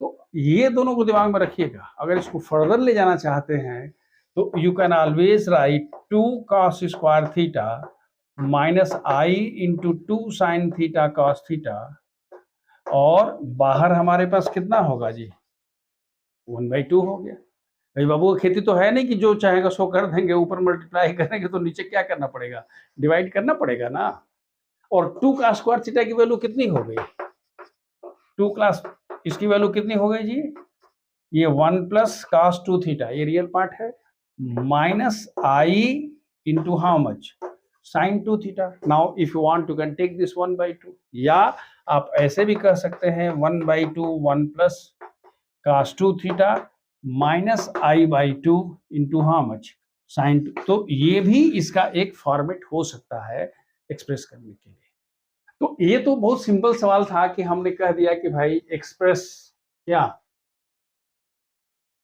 तो ये दोनों को दिमाग में रखिएगा। अगर इसको फर्दर ले जाना चाहते हैं तो you can always right 2 cos square theta minus i into 2 sign theta cos theta. और बाहर हमारे पास कितना होगा जी? 1/2 हो गया। भाई बाबू, खेती तो है नहीं कि जो चाहेगा सो कर देंगे, ऊपर मल्टीप्लाई करेंगे तो नीचे क्या करना पड़ेगा? डिवाइड करना पड़ेगा ना। और 2 का स्क्वायर थीटा की वैल्यू कितनी हो गई? 2 क्लास इसकी वैल्यू कितनी हो गई जी? ये 1 प्लस cos 2 थीटा, ये रियल पार्ट है, minus i into how much? Sine 2 theta. Now if you want to can take this 1/2, या आप ऐसे भी कह सकते हैं 1/2 1 plus cos 2 theta minus i/2 into how much? Sine 2। तो ये भी इसका एक फॉर्मेट हो सकता है एक्सप्रेस करने के लिए। तो ये तो बहुत सिंपल सवाल था कि हमने कह दिया कि भाई एक्सप्रेस क्या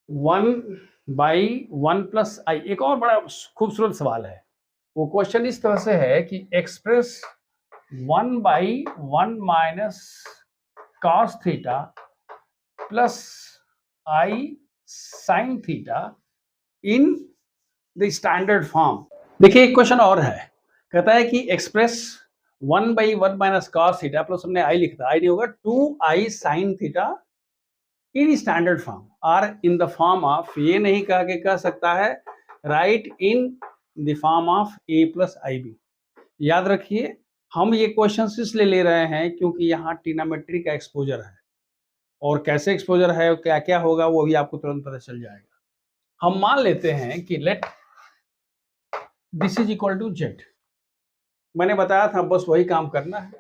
1/1 प्लस आई। एक और बड़ा खूबसूरत सवाल है, वो क्वेश्चन इस तरह से है कि express 1/1 minus cos theta plus i sine theta in the standard form. देखिए एक क्वेश्चन और है, कहता है कि express 1/1 minus cos theta plus, हमने आई लिखा, आई नहीं होगा, 2i sine theta in standard form, or in the form of, ये नहीं कह के कह सकता है write in the form of a plus IB। याद रखिए, हम ये क्वेश्चन इसलिए ले रहे हैं क्योंकि यहाँ ट्रिग्नोमेट्री का एक्सपोजर है, और कैसे एक्सपोजर है, क्या क्या होगा, वो भी आपको तुरंत पता चल जाएगा। हम मान लेते हैं कि let this is equal to z. मैंने बताया था बस वही काम करना है।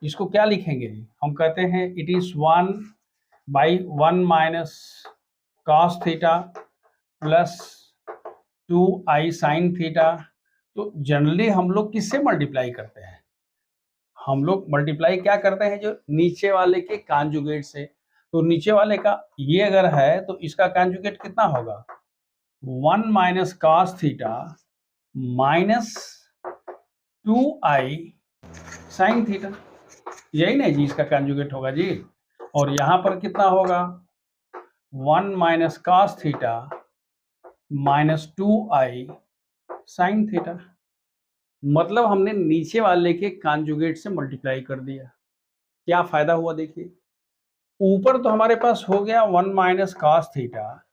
इसको क्या लिखेंगे? हम कहते हैं it is 1/1 minus cos theta plus 2i sine theta. तो जनरली हम लोग किससे मल्टीप्लाई करते हैं? हम लोग मल्टीप्लाई क्या करते हैं? जो नीचे वाले के कॉन्जुगेट से। तो नीचे वाले का ये अगर है तो इसका कॉन्जुगेट कितना होगा? 1 minus cos theta minus 2i sine theta, यही नहीं जी इसका कॉन्जुगेट होगा जी। और यहां पर कितना होगा? 1 minus cos theta minus 2i sine theta. मतलब हमने नीचे वाले के कॉन्जुगेट से मल्टीप्लाई कर दिया। क्या फायदा हुआ? देखिए ऊपर तो हमारे पास हो गया 1 minus cos theta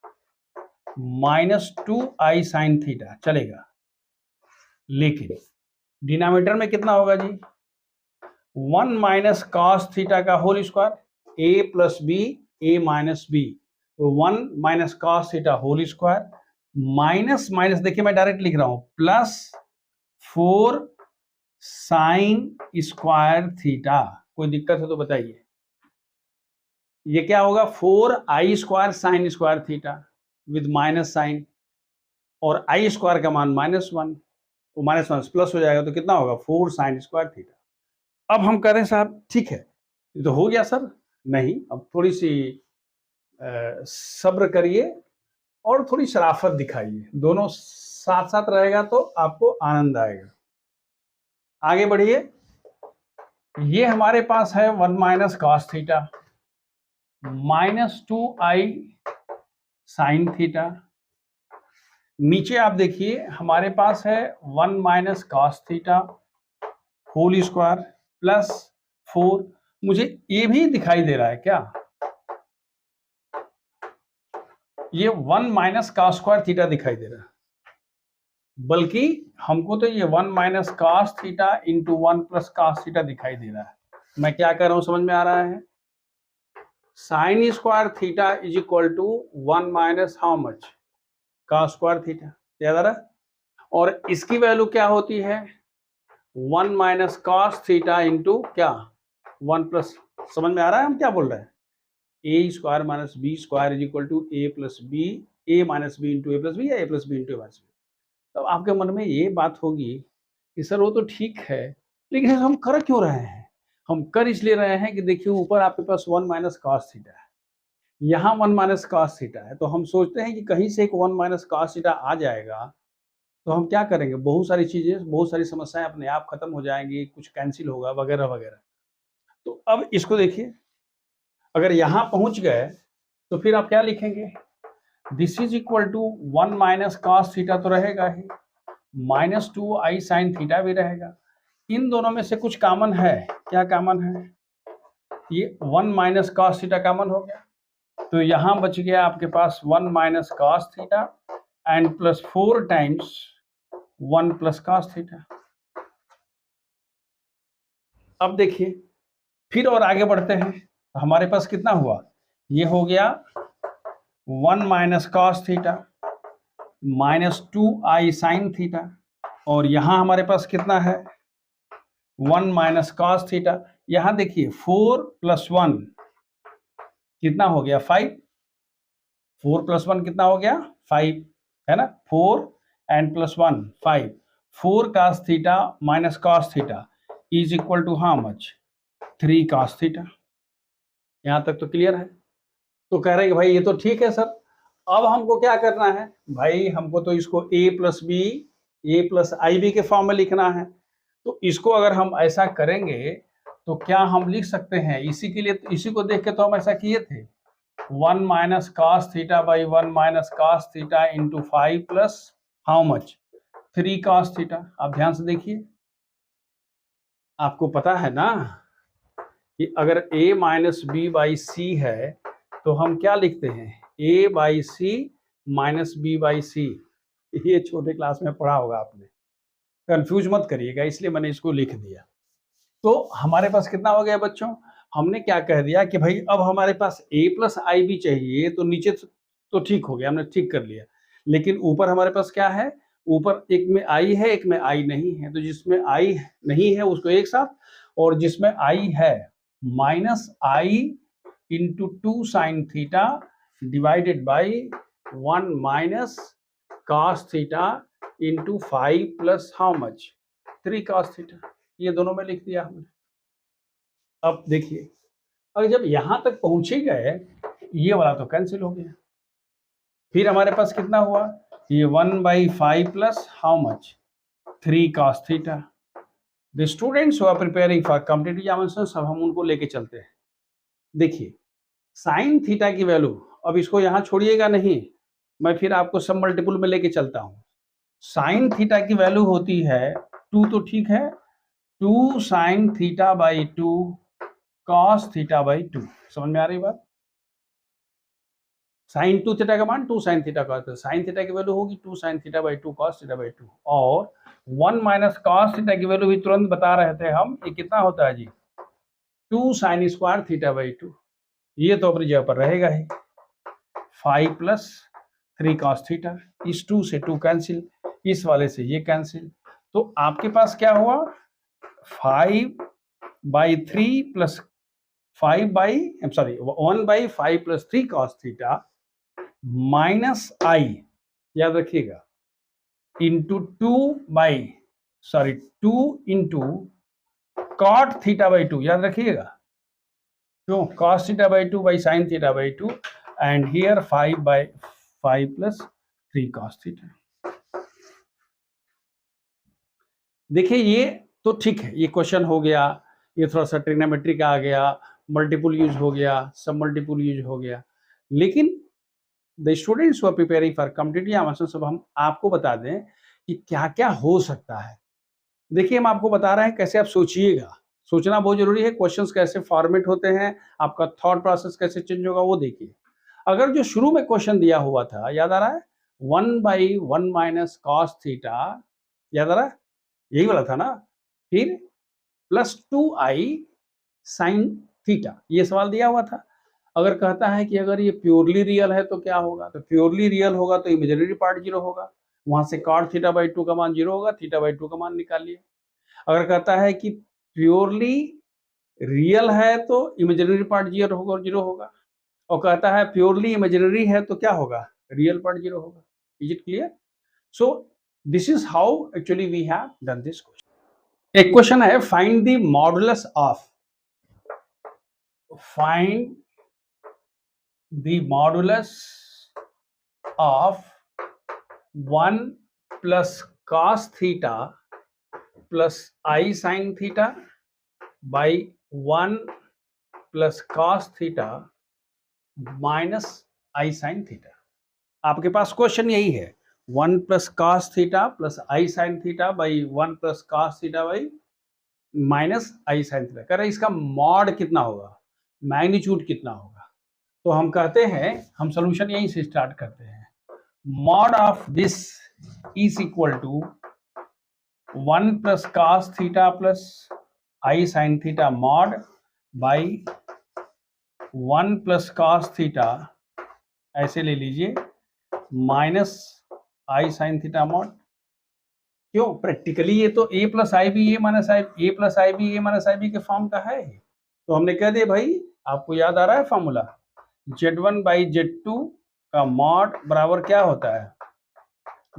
minus 2i sine theta, चलेगा। लेकिन डिनोमिनेटर में कितना होगा जी? 1 माइनस cos थीटा का whole square, a plus b a minus b, तो 1 minus cos theta whole square minus minus, देखिए मैं डायरेक्ट लिख रहा हूं, प्लस 4 साइन स्क्वायर थीटा। कोई दिक्कत है तो बताइए। ये क्या होगा 4i² sine square theta with minus sine, और आई स्क्वायर का मान -1, तो -1 प्लस हो जाएगा, तो कितना होगा 4 साइन स्क्वायर थीटा। अब हम कह रहे हैं साहब ठीक है, ये तो हो गया सर। नहीं, अब थोड़ी सी सब्र करिए और थोड़ी शराफत दिखाइए, दोनों साथ साथ रहेगा तो आपको आनंद आएगा। आगे बढ़िए, ये हमारे पास है 1 minus cos theta -2i sine theta. नीचे आप देखिए हमारे पास है 1 minus cos theta whole square plus 4। मुझे ये भी दिखाई दे रहा है क्या, ये 1 माइनस कॉस स्क्वायर थीटा दिखाई दे रहा है, बल्कि हमको तो ये 1 minus cos theta into 1 plus cos theta दिखाई दे रहा है। मैं क्या कर रहा हूं समझ में आ रहा है, sine square theta is equal to 1 minus how much cos square theta, याद आ रहा है। और इसकी वैल्यू क्या होती है 1 माइनस कॉस थीटा इंटू क्या 1 प्लस, समझ में आ रहा है हम क्या बोल रहे हैं, a square minus B square is equal to a plus b, a minus B into A plus b या a plus b into a minus b. तो आपके मन में ये बात होगी कि सर वो तो ठीक है, लेकिन हम कर क्यों रहे हैं। हम कर इसलिए रहे हैं कि देखिए ऊपर आपके पास 1 माइनस कॉस थीटा है, यहाँ 1 माइनस कॉस थीटा है, तो हम सोचते हैं कि कहीं से एक 1 माइनस कॉस थीटा आ जाएगा तो हम क्या करेंगे, बहुत सारी चीजें, बहुत सारी समस्याएं अपने आप खत्म हो जाएंगी, कुछ कैंसिल होगा वगैरह वगैरह। तो अब इसको देखिए, अगर यहां पहुंच गए तो फिर आप क्या लिखेंगे, this is equal to 1 minus cos theta तो रहेगा ही, -2i साइन थीटा भी रहेगा। इन दोनों में से कुछ कॉमन है, क्या कॉमन है, ये 1 माइनस कॉस थीटा कॉमन हो गया, तो यहां बच गया आपके पास 1 minus cos theta and plus 4 times 1 plus cos theta. अब देखिए फिर और आगे बढ़ते हैं, तो हमारे पास कितना हुआ, ये हो गया 1 minus cos theta -2i sine theta, और यहां हमारे पास कितना है 1 माइनस कॉस थीटा। यहां देखिए 4 प्लस 1 कितना हो गया 5, 4 प्लस 1 कितना हो गया 5, है ना, 4 and plus 1 5, 4 cos theta minus cos theta is equal to how much 3 cos theta. यहां तक तो क्लियर है। तो कह रहे हैं कि भाई ये तो ठीक है सर, अब हमको क्या करना है भाई, हमको तो इसको a plus b a plus i b के फॉर्म में लिखना है। तो इसको अगर हम ऐसा करेंगे तो क्या हम लिख सकते हैं, इसी के लिए, इसी को देख के तो हम ऐसा किए थे, 1 minus cos theta by 1 minus cos theta into 5 plus how much 3 cos theta. आप ध्यान से देखिए, आपको पता है ना कि अगर a minus b by c है तो हम क्या लिखते हैं, a by c minus b by c. ये छोटे क्लास में पढ़ा होगा आपने, कंफ्यूज मत करिएगा, इसलिए मैंने इसको लिख दिया। तो हमारे पास कितना हो गया बच्चों, हमने क्या कह दिया कि भाई अब हमारे पास a प्लस आई बी चाहिए, तो नीचे तो ठीक हो गया, हमने ठीक कर लिया, लेकिन ऊपर हमारे पास क्या है, ऊपर एक में i है एक में i नहीं है, तो जिसमें i नहीं है उसको एक साथ, और जिसमें i है minus i into 2 sine theta divided by 1 minus cos theta into 5 plus how much 3 cos theta, ये दोनों में लिख दिया हमने। अब देखिए, अगर जब यहां तक पहुंच ही गए, ये वाला तो कैंसिल हो गया, फिर हमारे पास कितना हुआ, ये 1/5 plus how much 3 cos theta. The students who are preparing for competitive examinations, अब हम उनको लेके चलते हैं। देखिए साइन थीटा की वैल्यू, अब इसको यहां छोड़िएगा नहीं, मैं फिर आपको सब मल्टीपल में लेके चलता हूं। साइन थीटा की वैल्यू होती है 2, तो ठीक है, 2 sign theta by 2 cos theta by 2, समझ में आ रही बात। साइन 2 थीटा का मान 2 sign theta cos, sine theta की वैल्यू होगी 2 sign theta by 2 cos theta by 2, और 1 माइनस cos थीटा की वैल्यू भी तुरंत बता रहे थे हम, ये कितना होता है जी 2 साइन स्क्वायर थीटा बाई 2, ये तो अपनी जगह पर रहेगा ही, 5 प्लस 3 cos थीटा, इस 2 से 2 कैंसिल, इस वाले से ये कैंसिल, तो आपके पास क्या हुआ 5/3 plus 1/5 + 3 cos theta minus i, याद रखिएगा, into 2 into cot theta by 2, याद रखिएगा, क्यों, cos theta by 2 by sine theta by 2 and here 5/5 + 3 cos theta. देखिए ये तो ठीक है, ये क्वेश्चन हो गया, ये थोड़ा सा ट्रिग्नोमेट्री का आ गया, मल्टीपल यूज हो गया, सब मल्टीपल यूज हो गया, लेकिन the students who are preparing for competitive examination, सब हम आपको बता दें कि क्या क्या हो सकता है। देखिए हम आपको बता रहे हैं कैसे आप सोचिएगा, सोचना बहुत जरूरी है, क्वेश्चंस कैसे फॉर्मेट होते हैं, आपका थॉट प्रोसेस कैसे चेंज होगा वो देखिए। अगर जो शुरू में क्वेश्चन दिया हुआ था, याद आ रहा है, 1/1 - cos थीटा, याद आ रहा है, यही वाला था ना, फिर +2i sin थीटा, ये सवाल दिया हुआ था। अगर कहता है कि अगर ये प्योरली रियल है तो क्या होगा, तो प्योरली रियल होगा तो इमेजिनरी पार्ट 0 होगा, वहां से cot थीटा बाई 2 का मान 0 होगा, थीटा बाई 2 का मान निकालिए। अगर कहता है कि प्योरली रियल है तो इमेजिनरी पार्ट 0 होगा और 0 होगा, और कहता है प्योरली इमेजिनरी है तो क्या होगा, रियल पार्ट 0 होगा। Is it clear? So this is how actually we have done this question. एक क्वेश्चन है, find the modulus of, find the modulus of 1 plus cos theta plus I sin theta by 1 plus cos theta minus I sin theta। आपके पास question यही है, 1 plus cos theta plus I sin theta by 1 plus cos theta by minus I sin theta। कह रहे इसका mod कितना होगा, magnitude कितना होगा। तो हम कहते हैं, हम सोल्यूशन यहीं से स्टार्ट करते हैं, mod of this is equal to 1 plus cos theta plus i sine theta mod by 1 plus cos theta, ऐसे ले लीजिए, minus i sine theta mod. क्यों, प्रैक्टिकली ये तो a plus i b a minus i, a plus i b a minus i b के form का है, तो हमने कह दिया भाई, आपको याद आ रहा है फॉर्मूला, Z1 बाई Z2 का मॉड बराबर क्या होता है,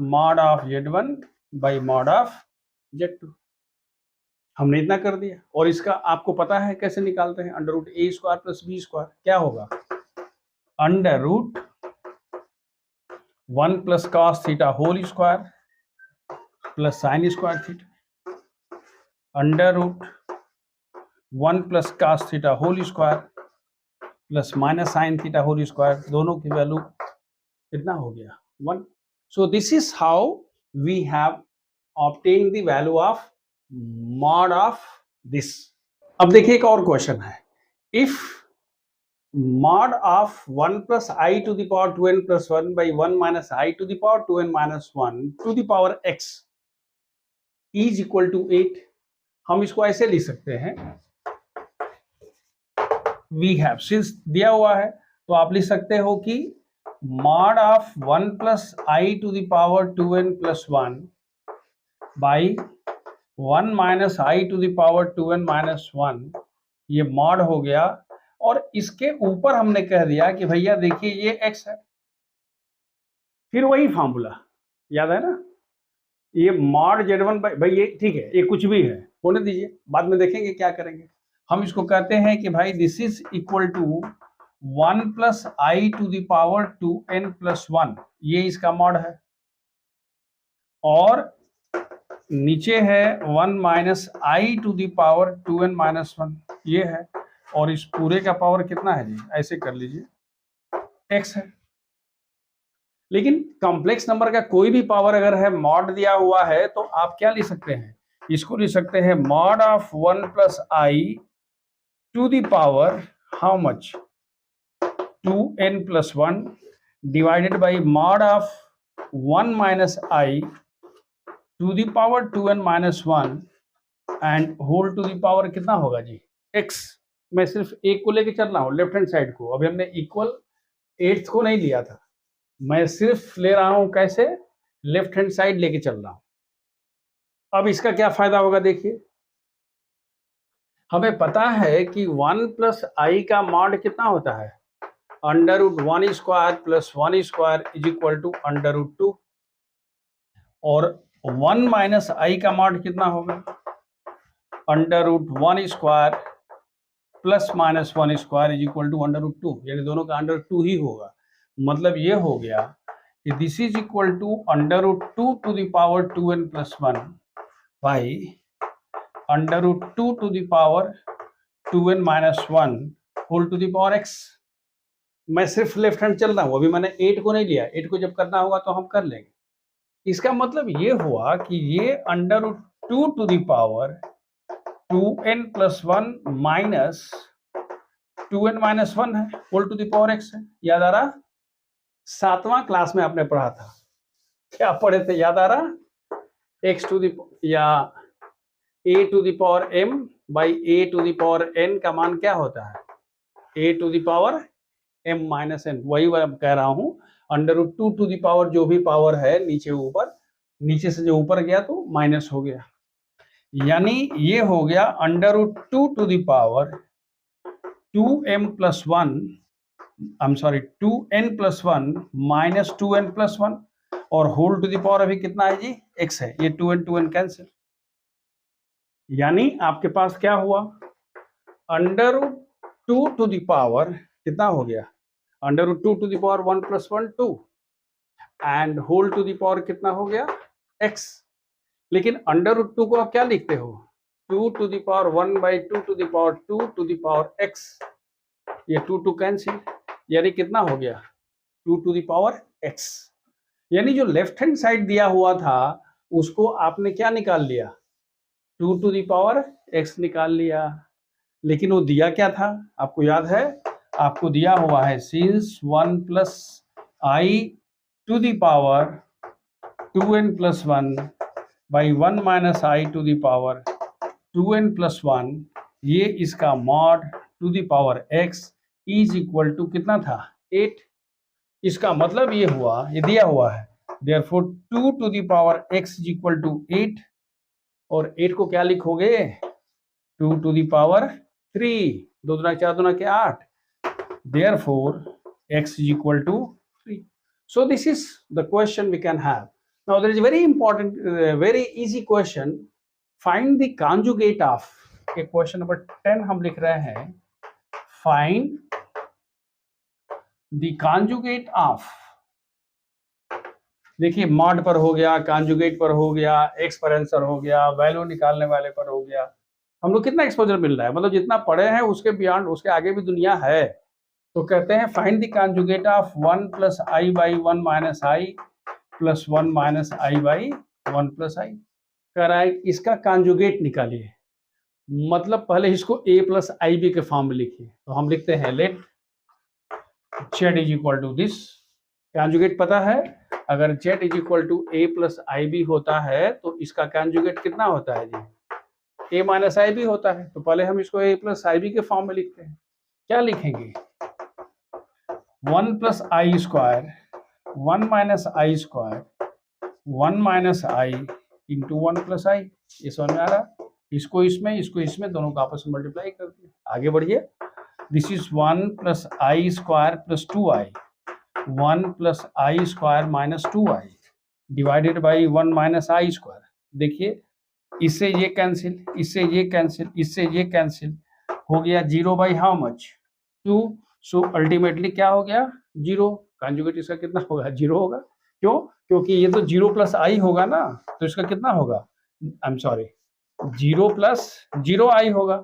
mod of Z1 by mod of Z2। हमने इतना कर दिया, और इसका आपको पता है कैसे निकालते हैं, √a² + b², क्या होगा, √1 plus cos theta whole square plus sine square theta, √1 plus cos theta whole square plus minus sine theta whole square, दोनों की वैल्यू कितना हो गया, 1। So this is how we have obtain the value of mod of this. अब देखिए एक और question है, if mod of 1 plus I to the power 2n plus 1 by 1 minus I to the power 2n minus 1 to the power x is equal to 8। हम इसको ऐसे लिख सकते हैं, we have, since दिया हुआ है तो आप लिख सकते हो कि mod of 1 plus I to the power 2n plus 1 by 1 minus I to the power 2n minus 1, ये mod हो गया, और इसके ऊपर हमने कह दिया कि भैया देखिए ये x है, फिर वही फॉर्मूला याद है ना, ये मॉड Z1 भाई, ये ठीक है, ये कुछ भी है, होने दीजिए, बाद में देखेंगे क्या करेंगे। हम इसको कहते हैं कि भाई this is equal to 1 plus I to the power 2n plus 1, ये इसका मॉड है, और नीचे है 1 minus I to the power 2n minus 1, ये है, और इस पूरे का पावर कितना है जी, ऐसे कर लीजिए x है। लेकिन कॉम्प्लेक्स नंबर का कोई भी पावर अगर है, मॉड दिया हुआ है, तो आप क्या लिख सकते हैं, इसको लिख सकते हैं mod of 1 plus I to the power how much, 2n plus 1 divided by mod of 1 minus I to the power 2n minus 1 and whole to the power कितना होगा जी, x। मैं सिर्फ एक को लेके चल रहा हूँ, लेफ्ट हैंड साइड को, अभी हमने इक्वल 8th को नहीं लिया था, मैं सिर्फ ले रहा हूं कैसे, लेफ्ट हैंड साइड लेके चल रहा हूं। अब इसका क्या फायदा होगा देखिए, हमें पता है कि 1 प्लस आई का मॉड कितना होता है, under root 1 square plus 1 square is equal to under root 2, और 1 माइनस आई का मॉड कितना होगा, under root 1 square plus minus 1 square is equal to under root 2, यानी दोनों का अंडर 2 ही होगा। मतलब ये हो गया कि this is equal to under root 2 to the power 2n plus 1 by under root 2 to the power 2n minus 1 whole to the power x। मैं सिर्फ लेफ्ट हैंड चल रहा हूँ, अभी मैंने 8 को नहीं लिया, 8 को जब करना होगा तो हम कर लेंगे। इसका मतलब ये हुआ कि ये under root 2 to the power 2n plus 1 minus 2n minus 1 है, whole to the power x है। याद आ रहा, 7वां क्लास में आपने पढ़ा था, क्या पढ़े थे, याद आ रहा, x टू द या a to the power m by a to the power n का मान क्या होता है, a to the power m minus n। वही मैं कह रहा हूं, under root 2 to the power जो भी पावर है नीचे ऊपर, नीचे से जो ऊपर गया तो माइनस हो गया, यानी ये हो गया under root 2 to the power 2m plus 1, I am sorry 2n plus 1 minus 2n plus 1, और होल टू द पावर अभी कितना है जी, x है, ये 2n कैंसिल, यानी आपके पास क्या हुआ, under root 2 to the power कितना हो गया, under root 2 to the power 1 plus 1 2, and whole to the power कितना हो गया x। लेकिन अंडर रूट 2 को आप क्या लिखते हो, 2 to the power 1 by 2 to the power 2 to the power x, ये 2 कैंसिल, यानी कितना हो गया 2 टू द पावर x। यानी जो लेफ्ट हैंड साइड दिया हुआ था उसको आपने क्या निकाल लिया, 2 टू द पावर x निकाल लिया। लेकिन वो दिया क्या था, आपको याद है, आपको दिया हुआ है since 1 plus i to the power 2n plus 1 by 1 minus I to the power 2n plus 1, ये इसका mod to the power x is equal to कितना था 8। इसका मतलब ये हुआ, ये दिया हुआ है, therefore 2 to the power x is equal to 8, और 8 को क्या लिखोगे 2 टू द पावर 3, 2 दूना 4 दूना के 8, therefore x is equal to 3. So this is the question we can have. Now there is a very important, very easy question. Find the conjugate of, okay, question number 10 हम लिख रहे हैं, find the conjugate of, देखिए mod पर हो गया, conjugate पर हो गया, एक्स पर आंसर हो गया, वैल्यू निकालने वाले पर हो गया। हम लोग कितना एक्सपोजर मिल रहा है, मतलब जितना पढ़े हैं उसके बियॉन्ड, उसके आगे भी दुनिया है। तो कहते हैं find the conjugate of 1 plus I by 1 minus i plus 1 minus i by 1 plus i. कह रहा है इसका कॉन्जुगेट निकालिए, मतलब पहले इसको a प्लस आई बी के फॉर्म में लिखिए। तो हम लिखते हैं let z is equal to this, conjugate पता है, अगर z is equal to a plus i b होता है तो इसका कॉन्जुगेट कितना होता है जी, a माइनस आई बी होता है। तो पहले हम इसको a प्लस आई बी के फॉर्म में लिखते हैं, क्या लिखेंगे 1 plus I square 1 minus I square 1 minus i into 1 plus आई। ये समझ में आ रहा, इसको इसमें दोनों को आपस में मल्टीप्लाई कर दिए। आगे बढ़िए, this is 1 plus I square plus 2i, 1 plus I square minus 2i divided by 1 minus I square. देखिए इससे ये कैंसिल, इससे ये कैंसिल, इससे ये कैंसिल, हो गया 0 by how much 2। So ultimately क्या हो गया 0, कॉन्जुगेट इसका कितना होगा 0 होगा। क्यों, क्योंकि ये तो 0 प्लस आई होगा ना, तो इसका कितना होगा, आई एम सॉरी 0 प्लस 0 आई होगा,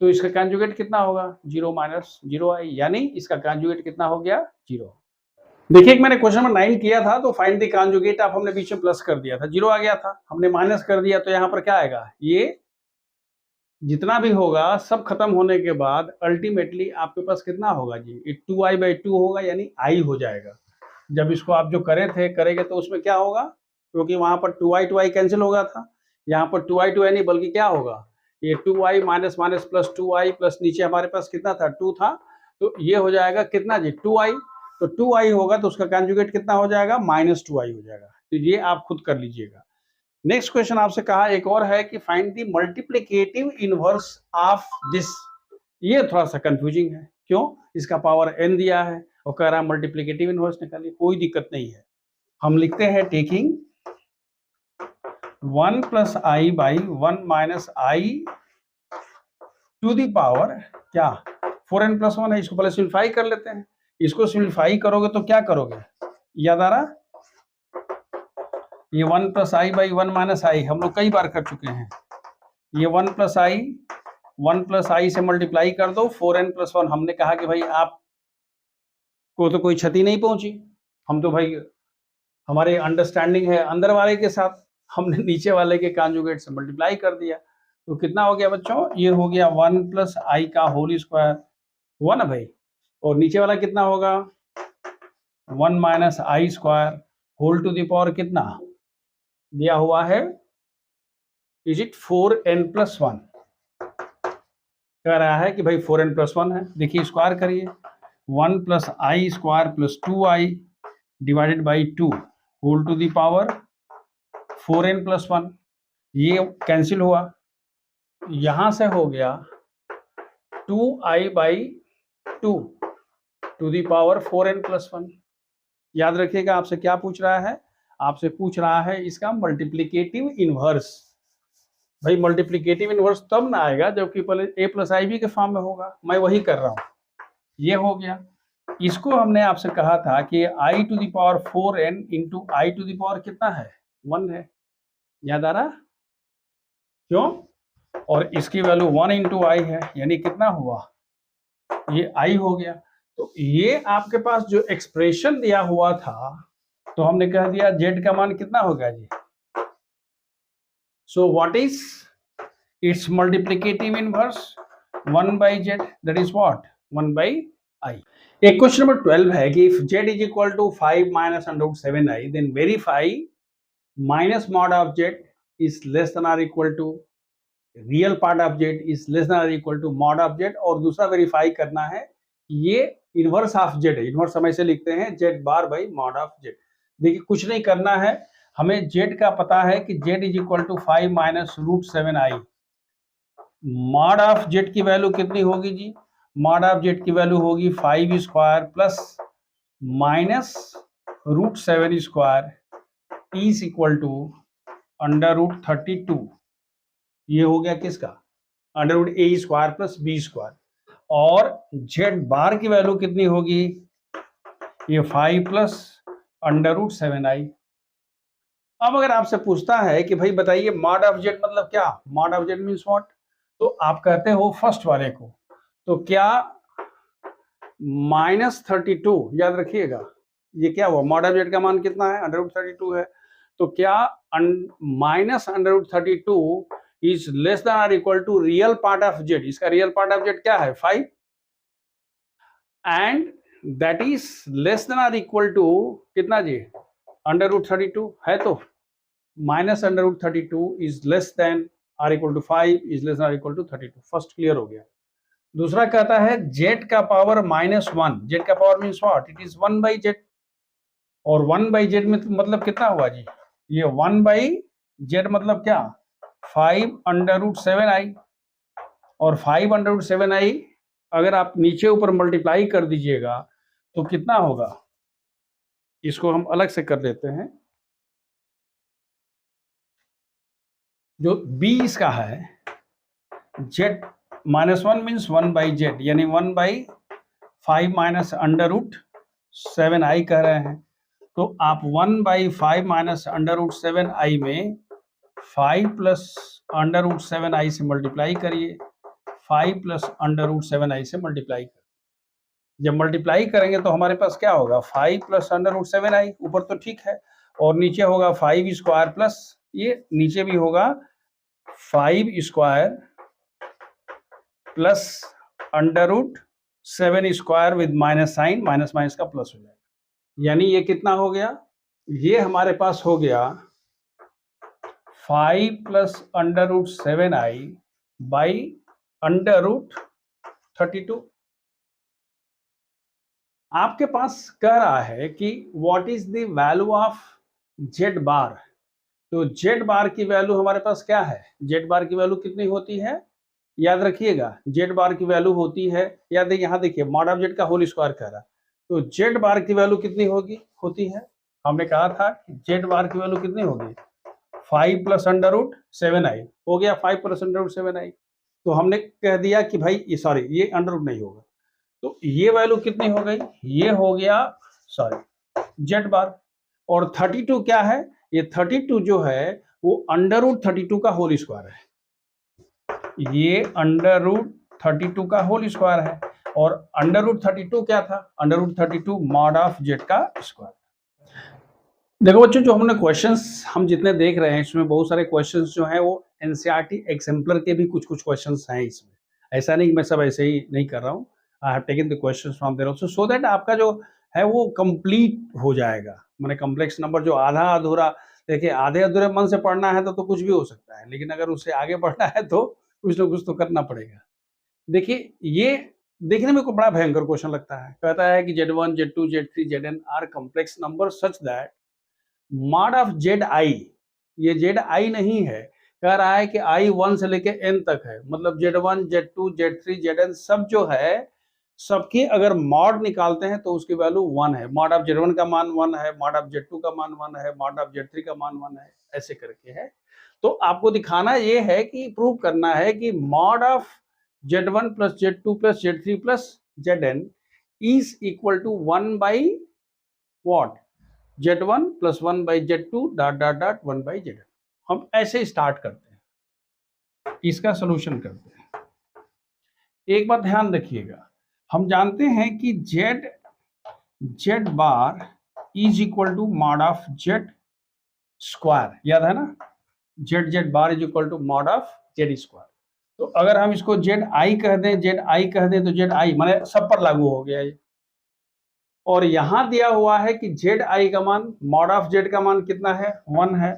तो इसका कॉन्जुगेट कितना होगा 0 माइनस 0 आई, यानी इसका कॉन्जुगेट कितना हो गया 0। देखिए मैंने क्वेश्चन नंबर 9 किया था, तो फाइंड द कॉन्जुगेट आप हमने बीच में प्लस कर दिया था, 0 आ गया था, हमने माइनस कर दिया, तो यहाँ पर क्या आएगा, ये जितना भी होगा सब खत्म होने के बाद अल्टीमेटली आपके पास कितना होगा जी, ये 2i बाई 2 होगा, यानी i हो जाएगा। जब इसको आप जो करेंगे तो उसमें क्या होगा, क्योंकि वहां पर 2i कैंसिल होगा था, यहाँ पर 2i नहीं बल्कि क्या होगा, ये 2i minus minus plus 2i plus नीचे हमारे पास कितना था 2 था, तो ये हो जाएगा कितना जी 2i, तो 2i होगा तो उसका कॉन्जुगेट कितना हो जाएगा -2i हो जाएगा। तो ये आप खुद कर लीजिएगा। नेक्स्ट क्वेश्चन आपसे कहा एक और है कि find the multiplicative inverse of this. ये थोड़ा सा कंफ्यूजिंग है, क्यों? इसका पावर n दिया है और कह रहा है मल्टीप्लिकेटिव इनवर्स निकालिए। कोई दिक्कत नहीं है, हम लिखते हैं taking 1 plus I by 1 minus I to the power क्या 4n प्लस 1 है। इसको पहले सिंप्लीफाई कर लेते हैं। इसको सिंप्लीफाई करोगे तो क्या करोगे, याद आ रहा? ये 1 प्लस आई बाई 1 माइनस आई हम लोग कई बार कर चुके हैं। ये 1 प्लस आई से मल्टीप्लाई कर दो 4n प्लस 1। हमने कहा कि भाई आप को तो कोई क्षति नहीं पहुंची, हम तो भाई हमारे अंडरस्टैंडिंग है अंदर वाले के साथ, हमने नीचे वाले के कॉन्जुगेट से मल्टीप्लाई कर दिया। तो कितना हो गया बच्चों, ये हो गया 1 प्लस आई का होल स्क्वायर, हुआ ना भाई। और नीचे वाला कितना होगा 1 minus I square whole to the power कितना दिया हुआ है, इज इट 4n प्लस 1। कह रहा है कि भाई 4n प्लस 1 है। देखिए स्क्वायर करिए, 1 plus I square plus 2i divided by 2 whole to the power 4n plus 1। ये कैंसिल हुआ, यहां से हो गया 2i by 2 to the power 4n plus 1। याद रखिएगा आपसे क्या पूछ रहा है, आपसे पूछ रहा है इसका मल्टीप्लिकेटिव इनवर्स। भाई मल्टीप्लिकेटिव इनवर्स तब ना आएगा जबकि पहले a प्लस आई बी के फॉर्म में होगा। मैं वही कर रहा हूं, ये हो गया। इसको हमने आपसे कहा था कि i to the power 4n into I to the power कितना है 1 है, याद आ रहा? क्यों? और इसकी वैल्यू 1 इंटू आई है, यानी कितना हुआ, ये आई हो गया। तो ये आपके पास जो एक्सप्रेशन दिया हुआ था, तो हमने कह दिया z का मान कितना होगा जी। So what is its multiplicative inverse 1 by z, that is what 1 by I। एक क्वेश्चन नंबर 12 है कि if z is equal to 5 minus under root 7i then verify minus mod of z is less than or equal to real part of z is less than or equal to mod of z। और दूसरा verify करना है ये inverse of z है, inverse हम ऐसे लिखते हैं z bar by mod of z। देखिए कुछ नहीं करना है, हमें z का पता है कि z is equal to 5 minus root 7i। Mod of z की वैल्यू कितनी होगी जी, मॉड ऑफ जेड की वैल्यू होगी 5 square plus minus root 7 square is equal to under root 32। ये हो गया किसका, under root a square plus b square. और जेड बार की वैल्यू कितनी होगी, ये 5 प्लस अंडर रूट 7i। अब अगर आपसे पूछता है कि भाई बताइए मॉड ऑफ जेड मतलब क्या, mod of Z means what, तो आप कहते हो फर्स्ट वाले को, तो क्या -32, याद रखिएगा ये क्या हुआ, मॉड ऑफ जेड का मान कितना है अंडर रूट 32 है। तो क्या minus under root 32 is less than or equal to real part of z. इसका रियल पार्ट ऑफ जेड क्या है 5, and that is less than or equal to कितना जी अंडर रूट 32 है। तो minus under root 32 is less than or equal to 5 is less than or equal to 32। First clear हो गया। दूसरा कहता है जेड का पावर -1, जेड का power means what, it is 1 by Z. और 1 बाई जेड में मतलब कितना हुआ जी, ये 1 बाई जेड मतलब क्या 5 अंडर रूट 7i। और 5 अंडर रूट 7i अगर आप नीचे ऊपर मल्टीप्लाई कर दीजिएगा तो कितना होगा, इसको हम अलग से कर देते हैं। जो b इसका है z -1 मीन्स 1 बाई जेड, यानी 1 by 5 minus under root 7i कह रहे हैं। तो आप 1 by 5 minus under root 7i में 5 प्लस अंडर रूट 7i से मल्टीप्लाई करिए, 5 प्लस अंडर रूट 7i से मल्टीप्लाई करिए। जब मल्टीप्लाई करेंगे तो हमारे पास क्या होगा 5 प्लस अंडर रूट 7i, ऊपर तो ठीक है, और नीचे होगा 5 स्क्वायर प्लस ये नीचे भी होगा 5 square plus under root 7 square with minus sign, minus minus का प्लस हो जाएगा। यानी ये कितना हो गया, ये हमारे पास हो गया 5 plus under root 7i by under root 32। आपके पास कह रहा है कि what is the value of z bar, तो जेड बार की वैल्यू हमारे पास क्या है, जेड बार की वैल्यू कितनी होती है, याद रखिएगा जेड बार की वैल्यू होती है, याद है यहाँ देखिए मॉड ऑफ जेड का होल स्क्वायर कह रहा, तो जेड बार की वैल्यू कितनी होगी होती है, हमने कहा था कि जेड बार की वैल्यू कितनी होगी 5 प्लस अंडर रूट 7i हो गया, 5 प्लस अंडर रूट 7i, तो हमने कह दिया कि भाई ये सॉरी ये अंडर रूट नहीं होगा, तो ये वैल्यू कितनी हो गई, ये हो गया सॉरी जेड बार, और 32 क्या है, ये 32 जो है वो अंडर रूट 32 का होल स्क्वायर है, ये अंडर रूट 32 का होल स्क्वायर है, और अंडर रूट 32 क्या था, under root 32 mod of z का स्क्वायर। देखो बच्चों जो हमने क्वेश्चंस हम जितने देख रहे हैं इसमें बहुत सारे क्वेश्चंस जो हैं वो एनसीईआरटी एग्जाम्पलर के भी कुछ कुछ क्वेश्चंस हैं इसमें, ऐसा नहीं कि मैं सब ऐसे ही नहीं कर रहा हूँ, I have taken the questions from there also so that आपका जो है वो कंप्लीट हो जाएगा, माने कॉम्प्लेक्स नंबर जो आधा अधूरा, देखिए आधे अधूरे मन से पढ़ना है तो कुछ भी हो सकता है, लेकिन अगर उससे आगे बढ़ना है तो कुछ ना कुछ तो करना पड़ेगा। देखिए ये देखने में को बड़ा भयंकर क्वेश्चन लगता है, कहता है कि Z1, Z2, Z3, Zn are complex number such that mod of z i, ये जेड आई नहीं है, कह रहा है कि आई 1 से लेके n तक है, मतलब Z1, Z2, Z3, Zn सब जो है सबके अगर मॉड निकालते हैं तो उसकी वैल्यू 1 है, मॉड ऑफ Z1 का मान 1 है, मॉड ऑफ Z2 का मान 1 है, मॉड ऑफ Z3 का मान 1 है, ऐसे करके है। तो आपको दिखाना ये है कि प्रूव करना है कि mod of Z1 plus Z2 plus Z3 plus Zn is equal to 1 by what Z1 plus 1 by Z2 dot dot dot 1 by Zn। हम ऐसे स्टार्ट करते हैं, इसका सोल्यूशन करते हैं। एक बात ध्यान रखिएगा, हम जानते हैं कि Z bar is equal to mod of Z square, याद है ना, Z bar is equal to mod of Z square. तो अगर हम इसको ZI कह दें, ZI कह दें तो ZI माने सब पर लागू हो गया ये, और यहां दिया हुआ है कि ZI का मान मॉड ऑफ Z का मान कितना है 1 है,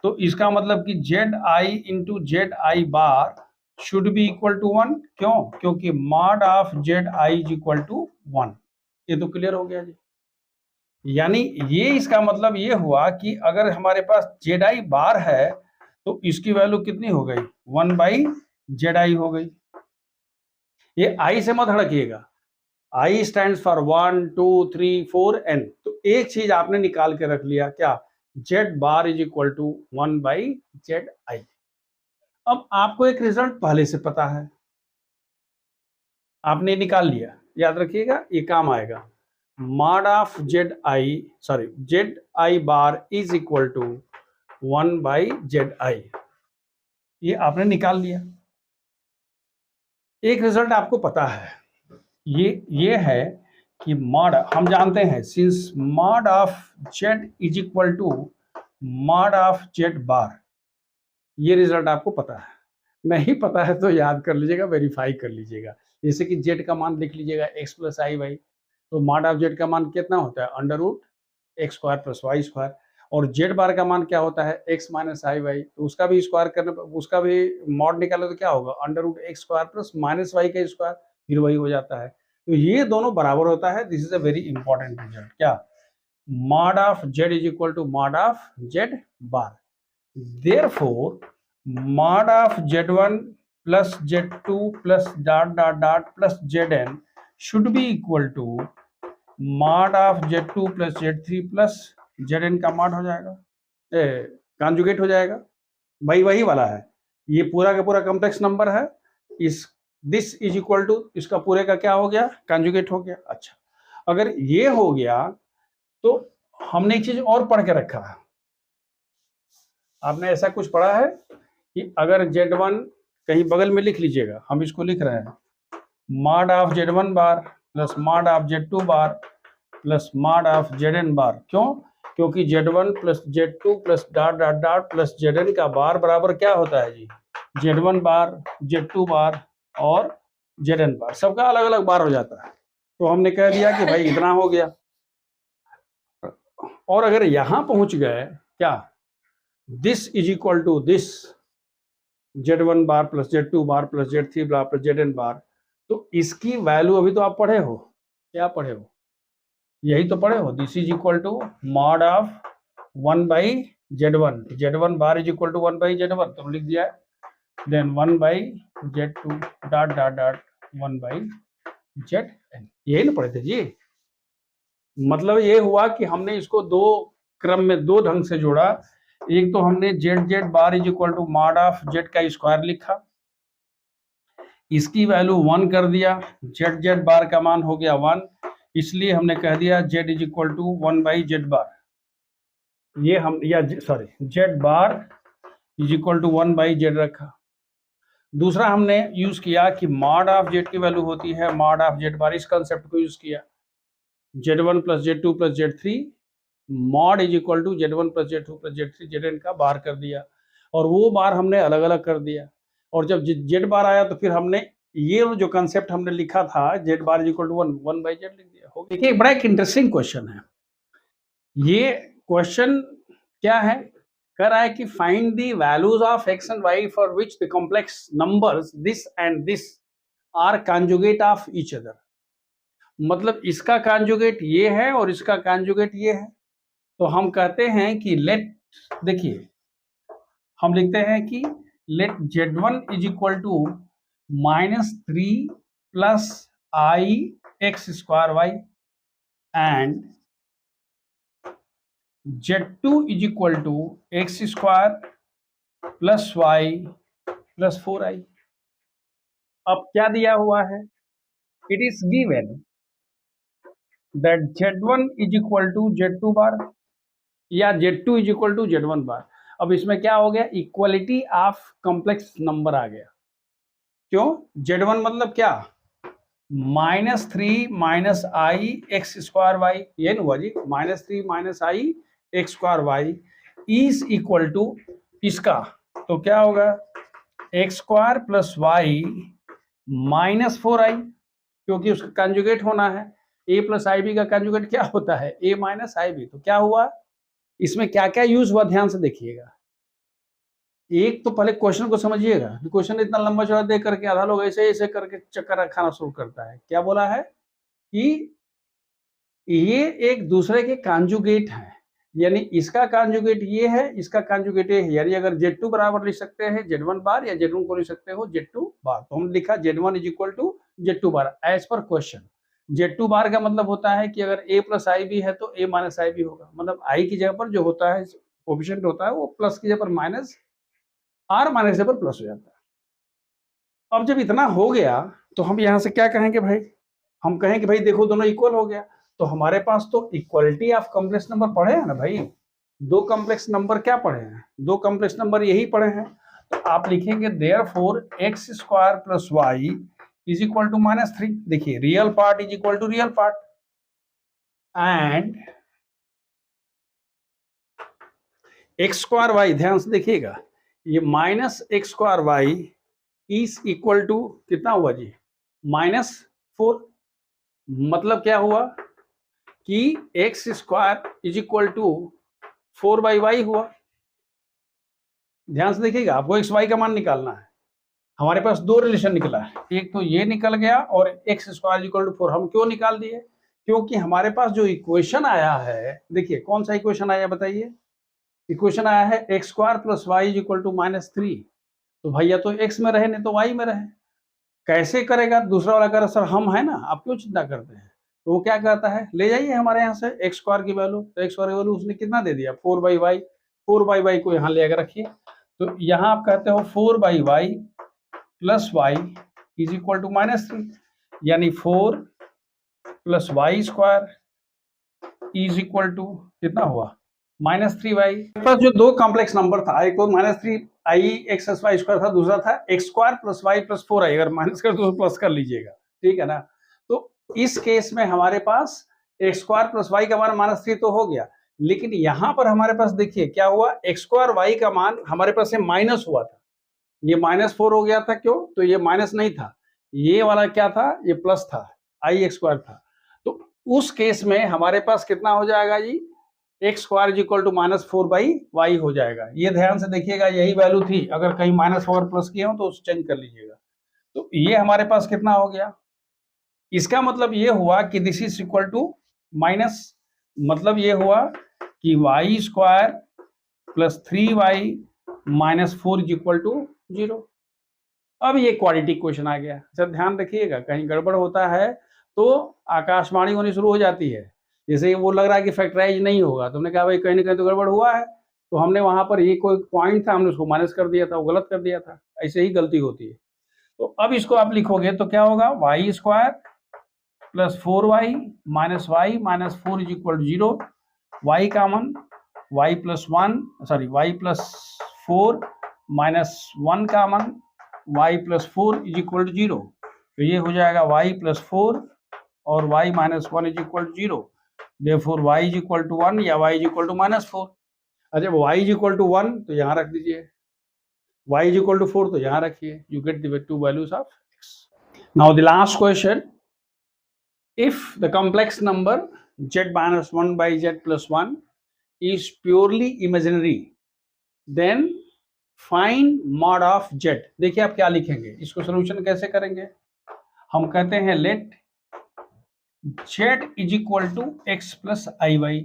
तो इसका मतलब कि ZI into ZI bar should be equal to 1, क्यों, क्योंकि mod of ZI is equal to 1, ये तो क्लियर हो गया जी। यानी ये इसका मतलब ये हुआ कि अगर हमारे पास ZI बार है तो इसकी वैल्यू कितनी हो गई 1 बाई ZI हो गई। ये I से मत हड़किएगा, I स्टैंड्स फॉर 1 2 3 4 n, तो एक चीज आपने निकाल के रख लिया, क्या, Z bar is equal to 1 by ZI। अब आपको एक रिजल्ट पहले से पता है, आपने निकाल लिया, याद रखिएगा ये काम आएगा, mod of ZI bar is equal to 1 by ZI, ये आपने निकाल लिया। एक रिजल्ट आपको पता है, ये है कि मॉड, हम जानते हैं since mod of Z is equal to mod of Z bar, ये रिजल्ट आपको पता है, नहीं पता है तो याद कर लीजिएगा, वेरीफाई कर लीजिएगा, जैसे कि Z का मान लिख लीजिएगा x प्लस आई वाई, तो मॉड ऑफ Z का मान कितना होता है under root x square plus y square, और Z बार का मान क्या होता है x माइनस आई वाई, तो उसका भी स्क्वायर करने पर उसका भी मॉड निकाले तो क्या होगा under root x square plus minus y का स्क्वायर, फिर वही हो जाता है, तो ये दोनों बराबर होता है। This is a very important result, क्या, mod of Z is equal to mod of Z bar, therefore mod of Z1 plus Z2 plus dot dot dot plus Zn should be equal to mod of Z2 plus Z3 plus Zn का mod हो जाएगा, conjugate हो जाएगा, वही वही वाला है, ये पूरा का पूरा कॉम्प्लेक्स नंबर है, इस दिस इज इक्वल टू इसका पूरे का क्या हो गया कॉन्जुगेट हो गया। अच्छा, अगर ये हो गया तो हमने एक चीज और पढ़ के रखा है, आपने ऐसा कुछ पढ़ा है कि अगर Z1 कहीं बगल में लिख लीजिएगा, हम इसको लिख रहे हैं mod of Z1 bar plus mod of Z2 bar plus mod of Zn बार, क्यों, क्योंकि Z1 plus Z2 plus dot dot dot plus Zn का बार बराबर क्या होता है जी Z1 बार Z2 बार और Zn बार, सबका अलग अलग बार हो जाता है, तो हमने कह दिया कि भाई इतना हो गया। और अगर यहां पहुंच गए क्या, this is equal to this Z1 bar plus Z2 bar plus Z3 bar plus Zn bar, तो इसकी वैल्यू अभी तो आप पढ़े हो, क्या पढ़े हो, यही तो पढ़े हो, this is equal to mod of 1 by Z1 bar is equal to 1 by Z1 तो लिख दिया है, then 1 by Z2 dot dot dot 1 by Zn, यही ना पढ़े थे जी। मतलब ये हुआ कि हमने इसको दो क्रम में दो ढंग से जोड़ा। एक तो हमने Z bar is equal to mod of Z का स्क्वायर लिखा, इसकी वैल्यू 1 कर दिया, Z बार का मान हो गया 1, इसलिए हमने कह दिया Z is equal to 1 by Z bar, ये हम या sorry Z bar is equal to 1 by Z रखा। दूसरा हमने यूज किया कि मॉड ऑफ Z की वैल्यू होती है मॉड ऑफ Z बार, इस कंसेप्ट को यूज किया, Z1 plus Z2 plus Z3 mod is equal to Z1 plus Z2 plus Z3 Zn का बार कर दिया, और वो बार हमने अलग अलग कर दिया। और जब Z बार आया तो फिर हमने ये जो कंसेप्ट हमने लिखा था Z bar is equal to 1 by Z लिख दिया। हो देखिए बड़ा एक इंटरेस्टिंग क्वेश्चन है ये। क्वेश्चन क्या है, कह रहा है कि find the values of x and y for which the complex numbers this and this are conjugate of each other. मतलब इसका कॉन्जुगेट ये है और इसका कॉन्जुगेट ये है, तो हम कहते हैं कि लेट, देखिए हम लिखते हैं कि let Z1 is equal to -3 plus I x square y and Z2 is equal to x square plus y plus 4i। अब क्या दिया हुआ है, it is given that Z1 is equal to Z2 bar या Z2 is equal to Z1 बार। अब इसमें क्या हो गया, इक्वलिटी ऑफ कॉम्प्लेक्स नंबर आ गया। क्यों, Z1 मतलब क्या, -3 minus i x square y, ये ना हुआ जी, -3 minus i x square y is equal to इसका, तो क्या होगा x square plus y minus 4i, क्योंकि उसका कंजुगेट होना है। a प्लस आई बी का कंजुगेट क्या होता है, a माइनस आई बी। तो क्या हुआ, इसमें क्या क्या यूज हुआ ध्यान से देखिएगा। एक तो पहले क्वेश्चन को समझिएगा, क्वेश्चन इतना लंबा चौड़ा देख करके आधा लोग ऐसे ऐसे करके चक्कर खाना शुरू करता है। क्या बोला है कि ये एक दूसरे के कॉन्जुगेट है, यानी इसका कॉन्जुगेट ये है, इसका कॉन्जुगेट ये है। यानी अगर Z2 बराबर लिख सकते हैं Z1 बार या Z1 को लिख सकते हो Z2 बार, तो हम लिखा Z1 is equal to Z2 bar as per question. Z2 bar का मतलब होता है कि अगर a प्लस आई बी है तो a माइनस आई बी होगा, मतलब i की जगह पर जो होता है कोएफिशिएंट होता है वो प्लस की जगह पर माइनस, r माइनस पर प्लस हो जाता है। अब जब इतना हो गया तो हम यहाँ से क्या कहेंगे भाई, हम कहें कि भाई देखो दोनों इक्वल हो गया, तो हमारे पास तो इक्वलिटी ऑफ कॉम्प्लेक्स नंबर पढ़े हैं ना भाई, दो कॉम्प्लेक्स नंबर क्या पढ़े हैं, दो कॉम्प्लेक्स नंबर यही पढ़े हैं। तो आप लिखेंगे therefore x square plus y is equal to -3। देखिए real part is equal to real part and x square y, ध्यान से देखिएगा, ये -x square y is equal to कितना हुआ जी, -4। मतलब क्या हुआ कि x square is equal to 4/y हुआ। ध्यान से देखिएगा, आपको एक्स वाई का मान निकालना है। हमारे पास दो रिलेशन निकला है, एक तो ये निकल गया और एक्स स्क्वायर इक्वल टू 4। हम क्यों निकाल दिए, क्योंकि हमारे पास जो इक्वेशन आया है, देखिए कौन सा इक्वेशन आया बताइए, इक्वेशन आया है x square plus y is equal to -3। तो भैया तो एक्स में रहे नहीं तो वाई में रहे, कैसे करेगा। दूसरा वाला कह रहा सर हम है ना, आप क्यों चिंता करते हैं। तो वो क्या कहता है, ले जाइए हमारे यहाँ से एक्स स्क्वायर की वैल्यू, तो एक्स स्क्वायर की वैल्यू उसने कितना दे दिया 4/y, 4/y को यहाँ ले आकर रखिए। तो यहाँ आप कहते हो 4/y plus y is equal to -3, यानी 4 plus y square is equal to कितना हुआ -3y। प्लस जो दो कॉम्प्लेक्स नंबर था, एक तो -3i(x+y) स्क्वायर था, दूसरा था x square plus y plus 4i। अगर माइनस कर तो प्लस कर लीजिएगा, ठीक है ना। तो इस केस में हमारे पास एक्स स्क्वायर प्लस वाई का मान -3 तो हो गया, लेकिन यहां पर हमारे पास देखिए क्या हुआ, एक्स स्क्वायर वाई का मान हमारे पास से माइनस हुआ था, ये -4 हो गया था। क्यों, तो ये माइनस नहीं था, ये वाला क्या था, ये प्लस था, i(x स्क्वायर था। तो उस केस में हमारे पास कितना हो जाएगा जी, x square is equal to -4/y हो जाएगा। ये ध्यान से देखिएगा, यही वैल्यू थी, अगर कहीं -4 प्लस किए हो तो चेंज कर लीजिएगा। तो ये हमारे पास कितना हो गया, इसका मतलब ये हुआ कि this is equal to minus, मतलब ये हुआ कि y square plus 3y minus 4 is equal to 0। अब ये क्वाड्रेटिक क्वेश्चन आ गया। सर ध्यान रखिएगा, कहीं गड़बड़ होता है तो आकाशवाणी होनी शुरू हो जाती है। जैसे वो लग रहा है कि फैक्टराइज नहीं होगा, तुमने कहा भाई कहीं ना कहीं तो गड़बड़ हुआ है, तो हमने वहां पर ये कोई पॉइंट था, हमने उसको माइनस कर दिया था, वो गलत कर दिया था। ऐसे ही गलती होती है। तो अब इसको आप लिखोगे तो क्या होगा, y square plus 4y minus y minus 4 is equal to 0। Y common, y plus 1 sorry y plus 4 minus 1 common, y plus 4 is equal to 0। तो ये हो जाएगा वाई प्लस 4 और y minus 1 is equal to 0। Therefore y is equal to 1 या y is equal to minus 4। अच्छा y is equal to 1 तो यहाँ रख दीजिए, y इज इक्वल टू 4 तो यहाँ रखिए। You get the two values of x। Now the last question, if the complex number z minus 1 by z plus 1 is purely imaginary, then find mod of z। देखिए आप क्या लिखेंगे, इसको solution कैसे करेंगे। हम कहते हैं let z is equal to x plus iy,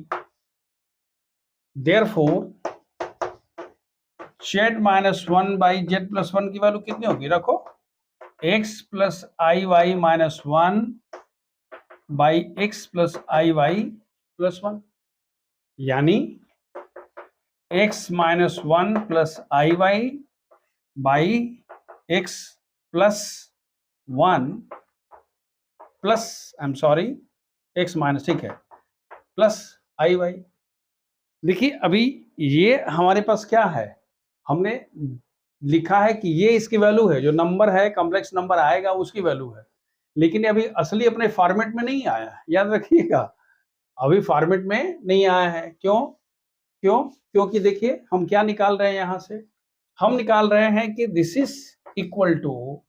therefore z minus 1 by z plus 1 की वैल्यू कितनी होगी, रखो x plus iy minus 1 by x plus iy plus 1, यानी x minus 1 plus iy by x plus 1 plus x minus, ठीक है, plus iy। देखिए अभी ये हमारे पास क्या है, हमने लिखा है कि ये इसकी वैल्यू है, जो नंबर है कॉम्प्लेक्स नंबर आएगा उसकी वैल्यू है, लेकिन अभी असली अपने फॉर्मेट में नहीं आया, याद रखिएगा, अभी फॉर्मेट में नहीं आया है। क्योंकि देखिए हम क्या निकाल रहे हैं, यहां से हम निकाल रहे हैं कि दिस इज इक्वल टू,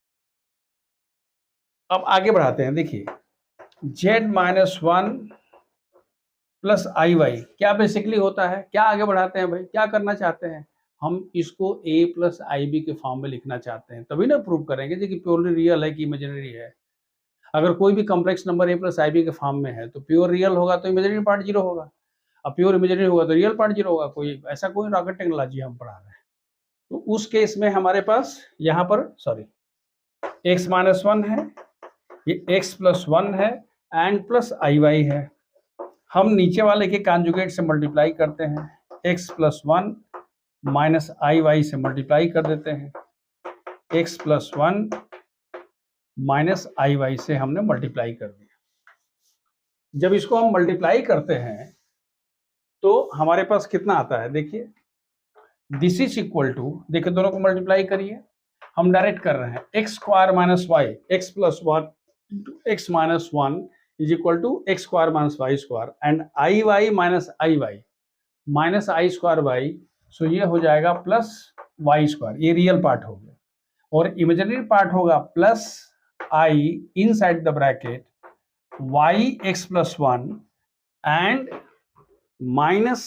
अब आगे बढ़ाते हैं, देखिए z minus 1 plus i Y क्या बेसिकली होता है, क्या आगे बढ़ाते हैं भाई, क्या करना चाहते हैं, हम इसको a प्लस आई बी के फॉर्म में लिखना चाहते हैं, तभी ना प्रूव करेंगे कि प्योरली रियल है कि इमेजिनरी है। अगर कोई भी complex number a plus i b के फॉर्म में है तो प्योर रियल होगा तो इमेजिनरी पार्ट 0 होगा, अब प्योर इमेजिनरी होगा तो रियल पार्ट 0 होगा। कोई ऐसा कोई रॉकेट टेक्नोलॉजी हम पढ़ा रहे हैं। तो उस केस में हमारे पास यहाँ पर x माइनस 1 है, ये x प्लस 1 है एंड प्लस आई वाई है। हम नीचे वाले के कॉन्जुगेट से मल्टीप्लाई करते हैं, x plus 1 minus i Y से मल्टीप्लाई कर देते हैं, x plus 1 minus i Y से हमने मल्टीप्लाई कर दिया। जब इसको हम मल्टीप्लाई करते हैं तो हमारे पास कितना आता है, देखिए दिस इज इक्वल टू, देखिए दोनों को मल्टीप्लाई करिए, हम डायरेक्ट कर रहे हैं x square minus y, x plus 1 x minus 1 is equal to x square minus y square and i y minus i y minus I square y, so ये हो जाएगा प्लस वाई स्क्वायर, ये real part हो गया, और imaginary part होगा plus i inside the bracket y x plus 1 and minus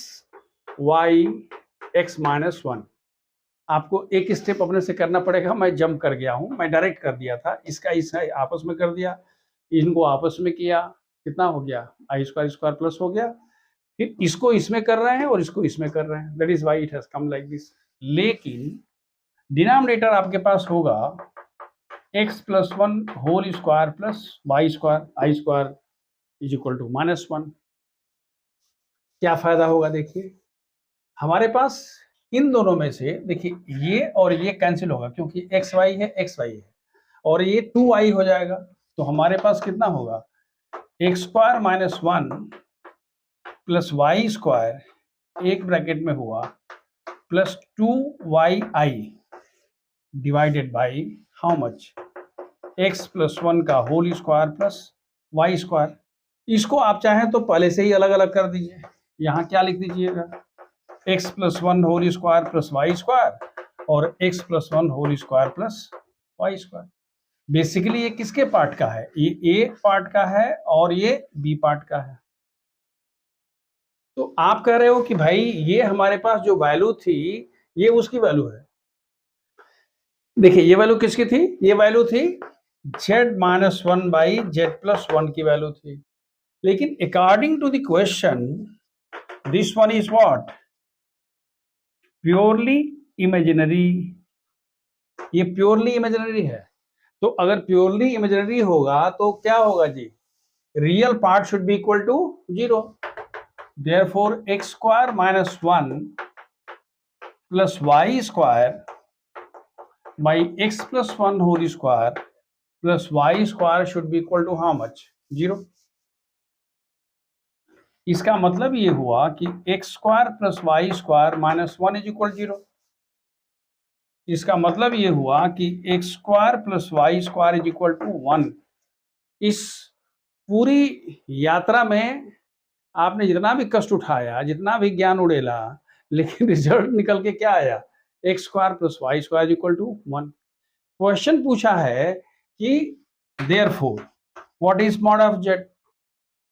y x minus 1। आपको एक स्टेप अपने से करना पड़ेगा, मैं जंप कर गया हूं, मैं डायरेक्ट कर दिया था, इसका इसे आपस में कर दिया, इनको आपस में किया, कितना हो गया, आई स्क्वायर स्क्वायर प्लस हो गया, फिर इसको इसमें कर रहे हैं और इसको इसमें कर रहे हैं, that is why it has come like this. लेकिन डिनोमिनेटर आपके पास होगा x plus 1 whole square plus y square i square is equal to minus 1। क्या फायदा होगा, देखिए हमारे पास इन दोनों में से, देखिए ये और ये कैंसिल होगा क्योंकि एक्स वाई है और ये 2y हो जाएगा, तो हमारे पास कितना होगा, x square minus 1 plus y square एक ब्रैकेट में हुआ plus 2yi divided by how much, x plus 1 का whole square plus y square. इसको आप चाहें तो पहले से ही अलग अलग कर दीजिए, यहाँ क्या लिख दीजिएगा, x plus 1 whole square plus y square और x plus 1 whole square plus y square. Basically ये किसके पार्ट का है, ये a पार्ट का है और ये b पार्ट का है। तो आप कह रहे हो कि भाई ये हमारे पास जो वैल्यू थी ये उसकी वैल्यू है, देखिए ये वैल्यू किसकी थी, ये वैल्यू थी z minus 1 by z plus 1 की वैल्यू थी, लेकिन according to the question this one is what, purely imaginary, ये प्योरली इमेजिनरी है, तो अगर प्योरली इमेजिनरी होगा तो क्या होगा जी, real part should be equal to 0, therefore x square minus 1 plus y square by x plus 1 whole square plus y square should be equal to how much, 0। इसका मतलब ये हुआ कि x square plus y square minus 1 is equal 0। इसका मतलब ये हुआ कि x square plus y square is equal to 1। इस पूरी यात्रा में आपने जितना भी कष्ट उठाया, जितना भी ज्ञान उड़ेला, लेकिन रिजल्ट निकल के क्या आया, x square plus y square equal to 1। Question पूछा है कि therefore what is mod of z,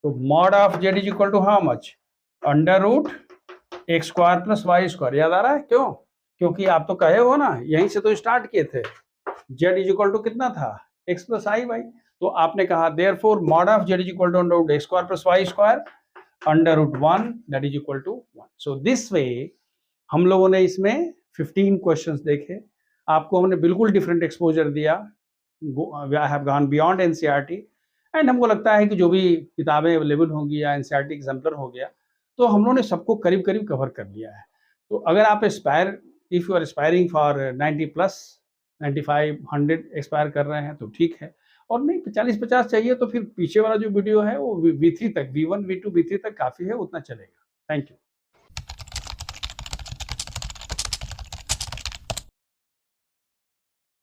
तो mod of z is equal to how much, under root x square plus y square. याद आ रहा है क्यों? क्योंकि आप तो कहे हो ना, यहीं से तो स्टार्ट किए थे, जेड इज इक्वल टू कितना था, एक्स प्लस आई वाई, तो आपने कहा therefore mod of z is equal to under root x square plus y square under root 1 that is equal to 1। So this way हम लोगों ने इसमें 15 questions देखे, आपको हमने बिल्कुल डिफरेंट एक्सपोजर दिया, I have gone beyond NCERT, and हमको लगता है कि जो भी किताबें अवेलेबल होंगी या एनसीईआरटी एग्जाम्पलर हो गया, तो हम लोगों ने सबको करीब करीब कवर कर लिया है। तो अगर आप aspire, if you are aspiring for 90 plus 95 100 expire कर रहे हैं तो ठीक है, और नहीं 40-50 चाहिए तो फिर पीछे वाला जो वीडियो है वो V3 तक, V1 V2 V3 तक काफ़ी है, उतना चलेगा। Thank you.